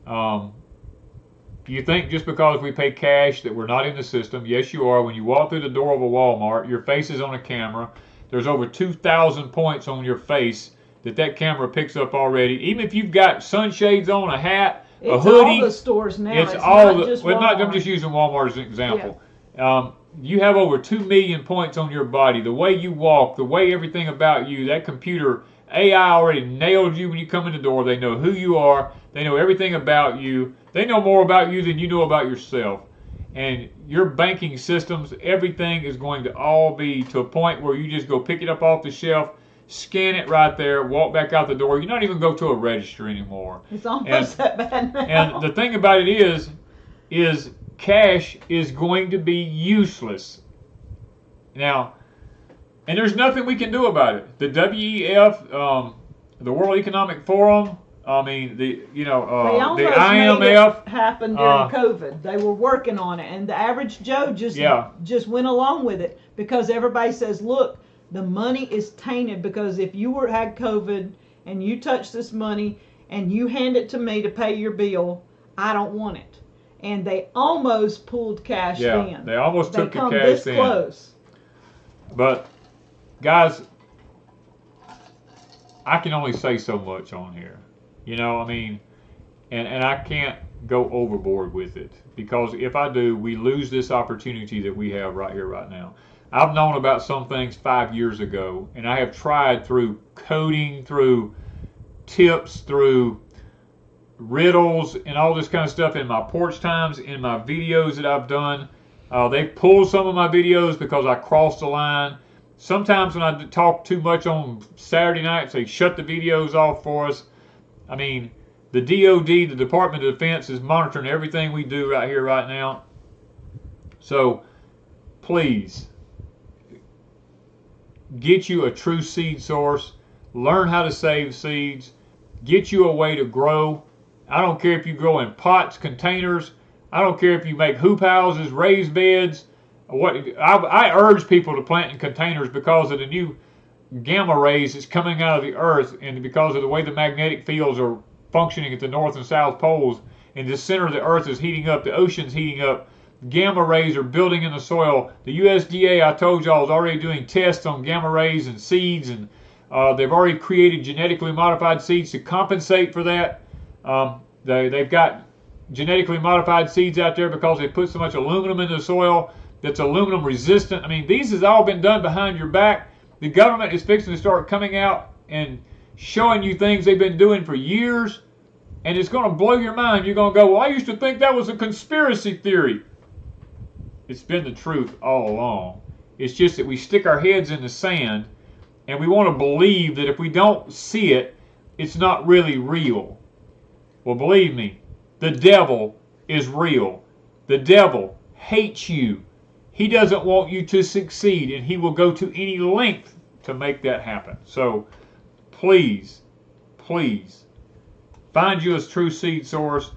You think just because we pay cash that we're not in the system? Yes, you are. When you walk through the door of a Walmart, your face is on a camera. There's over 2,000 points on your face that camera picks up already. Even if you've got sunshades on, a hat, a hoodie. It's all the stores now. It's all not just Walmart. I'm just using Walmart as an example. Yeah. You have over 2 million points on your body. The way you walk, the way everything about you, that computer AI already nailed you when you come in the door. They know who you are. They know everything about you. They know more about you than you know about yourself. And your banking systems, everything is going to all be to a point where you just go pick it up off the shelf, scan it right there, walk back out the door. You don't even go to a register anymore. It's almost that bad now. And the thing about it is cash is going to be useless. Now, and there's nothing we can do about it. The WEF, the World Economic Forum, I mean, the IMF made it happen during COVID. They were working on it, and the average Joe just went along with it because everybody says, look, the money is tainted because if you had COVID and you touch this money and you hand it to me to pay your bill, I don't want it. And they almost pulled cash in. They almost took the cash this in. Close. But guys, I can only say so much on here. You know, I mean, and I can't go overboard with it, because if I do, we lose this opportunity that we have right here, right now. I've known about some things 5 years ago, and I have tried through coding, through tips, through riddles, and all this kind of stuff in my porch times, in my videos that I've done. They pulled some of my videos because I crossed the line. Sometimes when I talk too much on Saturday nights, they shut the videos off for us. I mean, the DOD, the Department of Defense, is monitoring everything we do right here, right now. So, please, get you a true seed source. Learn how to save seeds. Get you a way to grow. I don't care if you grow in pots, containers. I don't care if you make hoop houses, raised beds. I urge people to plant in containers because of the new gamma rays that's coming out of the earth, and because of the way the magnetic fields are functioning at the north and south poles, and the center of the earth is heating up, the ocean's heating up, gamma rays are building in the soil. The USDA, I told y'all, is already doing tests on gamma rays and seeds, and they've already created genetically modified seeds to compensate for that. They've got genetically modified seeds out there because they put so much aluminum in the soil that's aluminum resistant. I mean, these has all been done behind your back. The government is fixing to start coming out and showing you things they've been doing for years, and it's going to blow your mind. You're going to go, well, I used to think that was a conspiracy theory. It's been the truth all along. It's just that we stick our heads in the sand, and we want to believe that if we don't see it, it's not really real. Well, believe me, the devil is real. The devil hates you. He doesn't want you to succeed, and he will go to any length to make that happen. So please, please, find you a true seed source.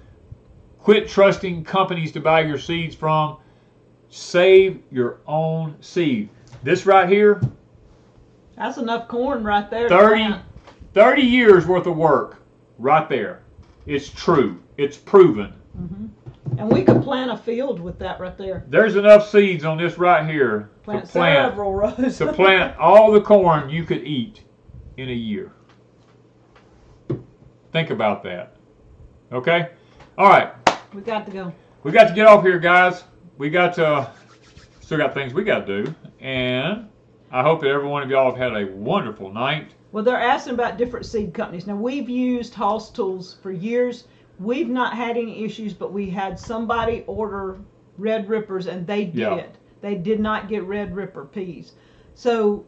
Quit trusting companies to buy your seeds from. Save your own seed. This right here, that's enough corn right there. 30 years worth of work right there. It's true. It's proven. Mm-hmm. And we could plant a field with that right there. There's enough seeds on this right here several rows. to plant all the corn you could eat in a year. Think about that. Okay? All right. We got to go. We got to get off here, guys. We got to still got things we got to do, and I hope that every one of y'all have had a wonderful night. Well, they're asking about different seed companies. Now, we've used Hoss Tools for years. We've not had any issues, but we had somebody order Red Rippers, and they did. Yeah. They did not get Red Ripper peas. So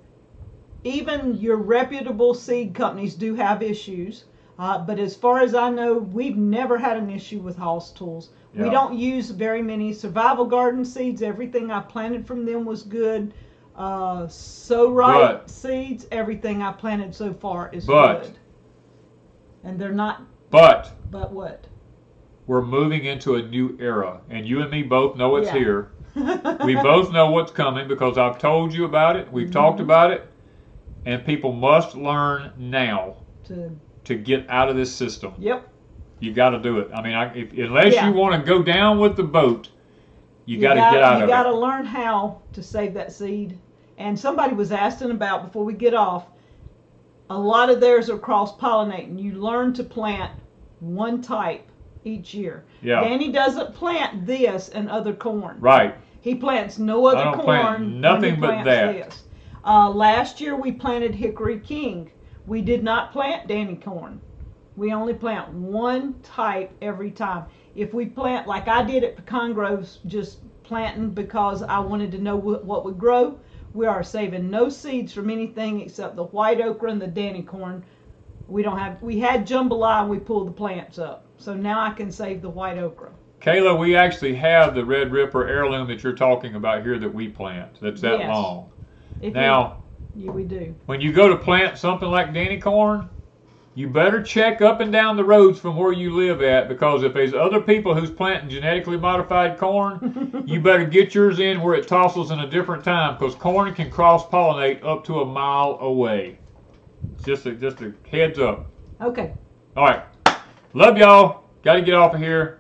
even your reputable seed companies do have issues. But as far as I know, we've never had an issue with Hoss Tools. Yeah. We don't use very many survival garden seeds. Everything I planted from them was good. Seeds, everything I planted so far is good. And they're not. But what? We're moving into a new era, and you and me both know it's here. We both know what's coming because I've told you about it. We've talked about it, and people must learn now to get out of this system. Yep. You got to do it. I mean, unless you want to go down with the boat, you got to get out of it. You got to learn how to save that seed. And somebody was asking about, before we get off, a lot of theirs are cross-pollinating. You learn to plant one type each year. Yeah. Danny doesn't plant this and other corn. Right. He plants no other corn. Plant nothing but that. This. Last year we planted Hickory King. We did not plant Danny corn. We only plant one type every time. If we plant, like I did at Pecan Grove, just planting because I wanted to know what would grow, we are saving no seeds from anything except the white okra and the Danny corn. We had jambalaya and we pulled the plants up. So now I can save the white okra. Kayla, we actually have the Red Ripper heirloom that you're talking about here that we plant. That's that long. Yeah, we do. When you go to plant something like Danny corn, you better check up and down the roads from where you live at, because if there's other people who's planting genetically modified corn, you better get yours in where it tossles in a different time, because corn can cross-pollinate up to a mile away. Just a heads up. Okay. All right. Love y'all. Got to get off of here.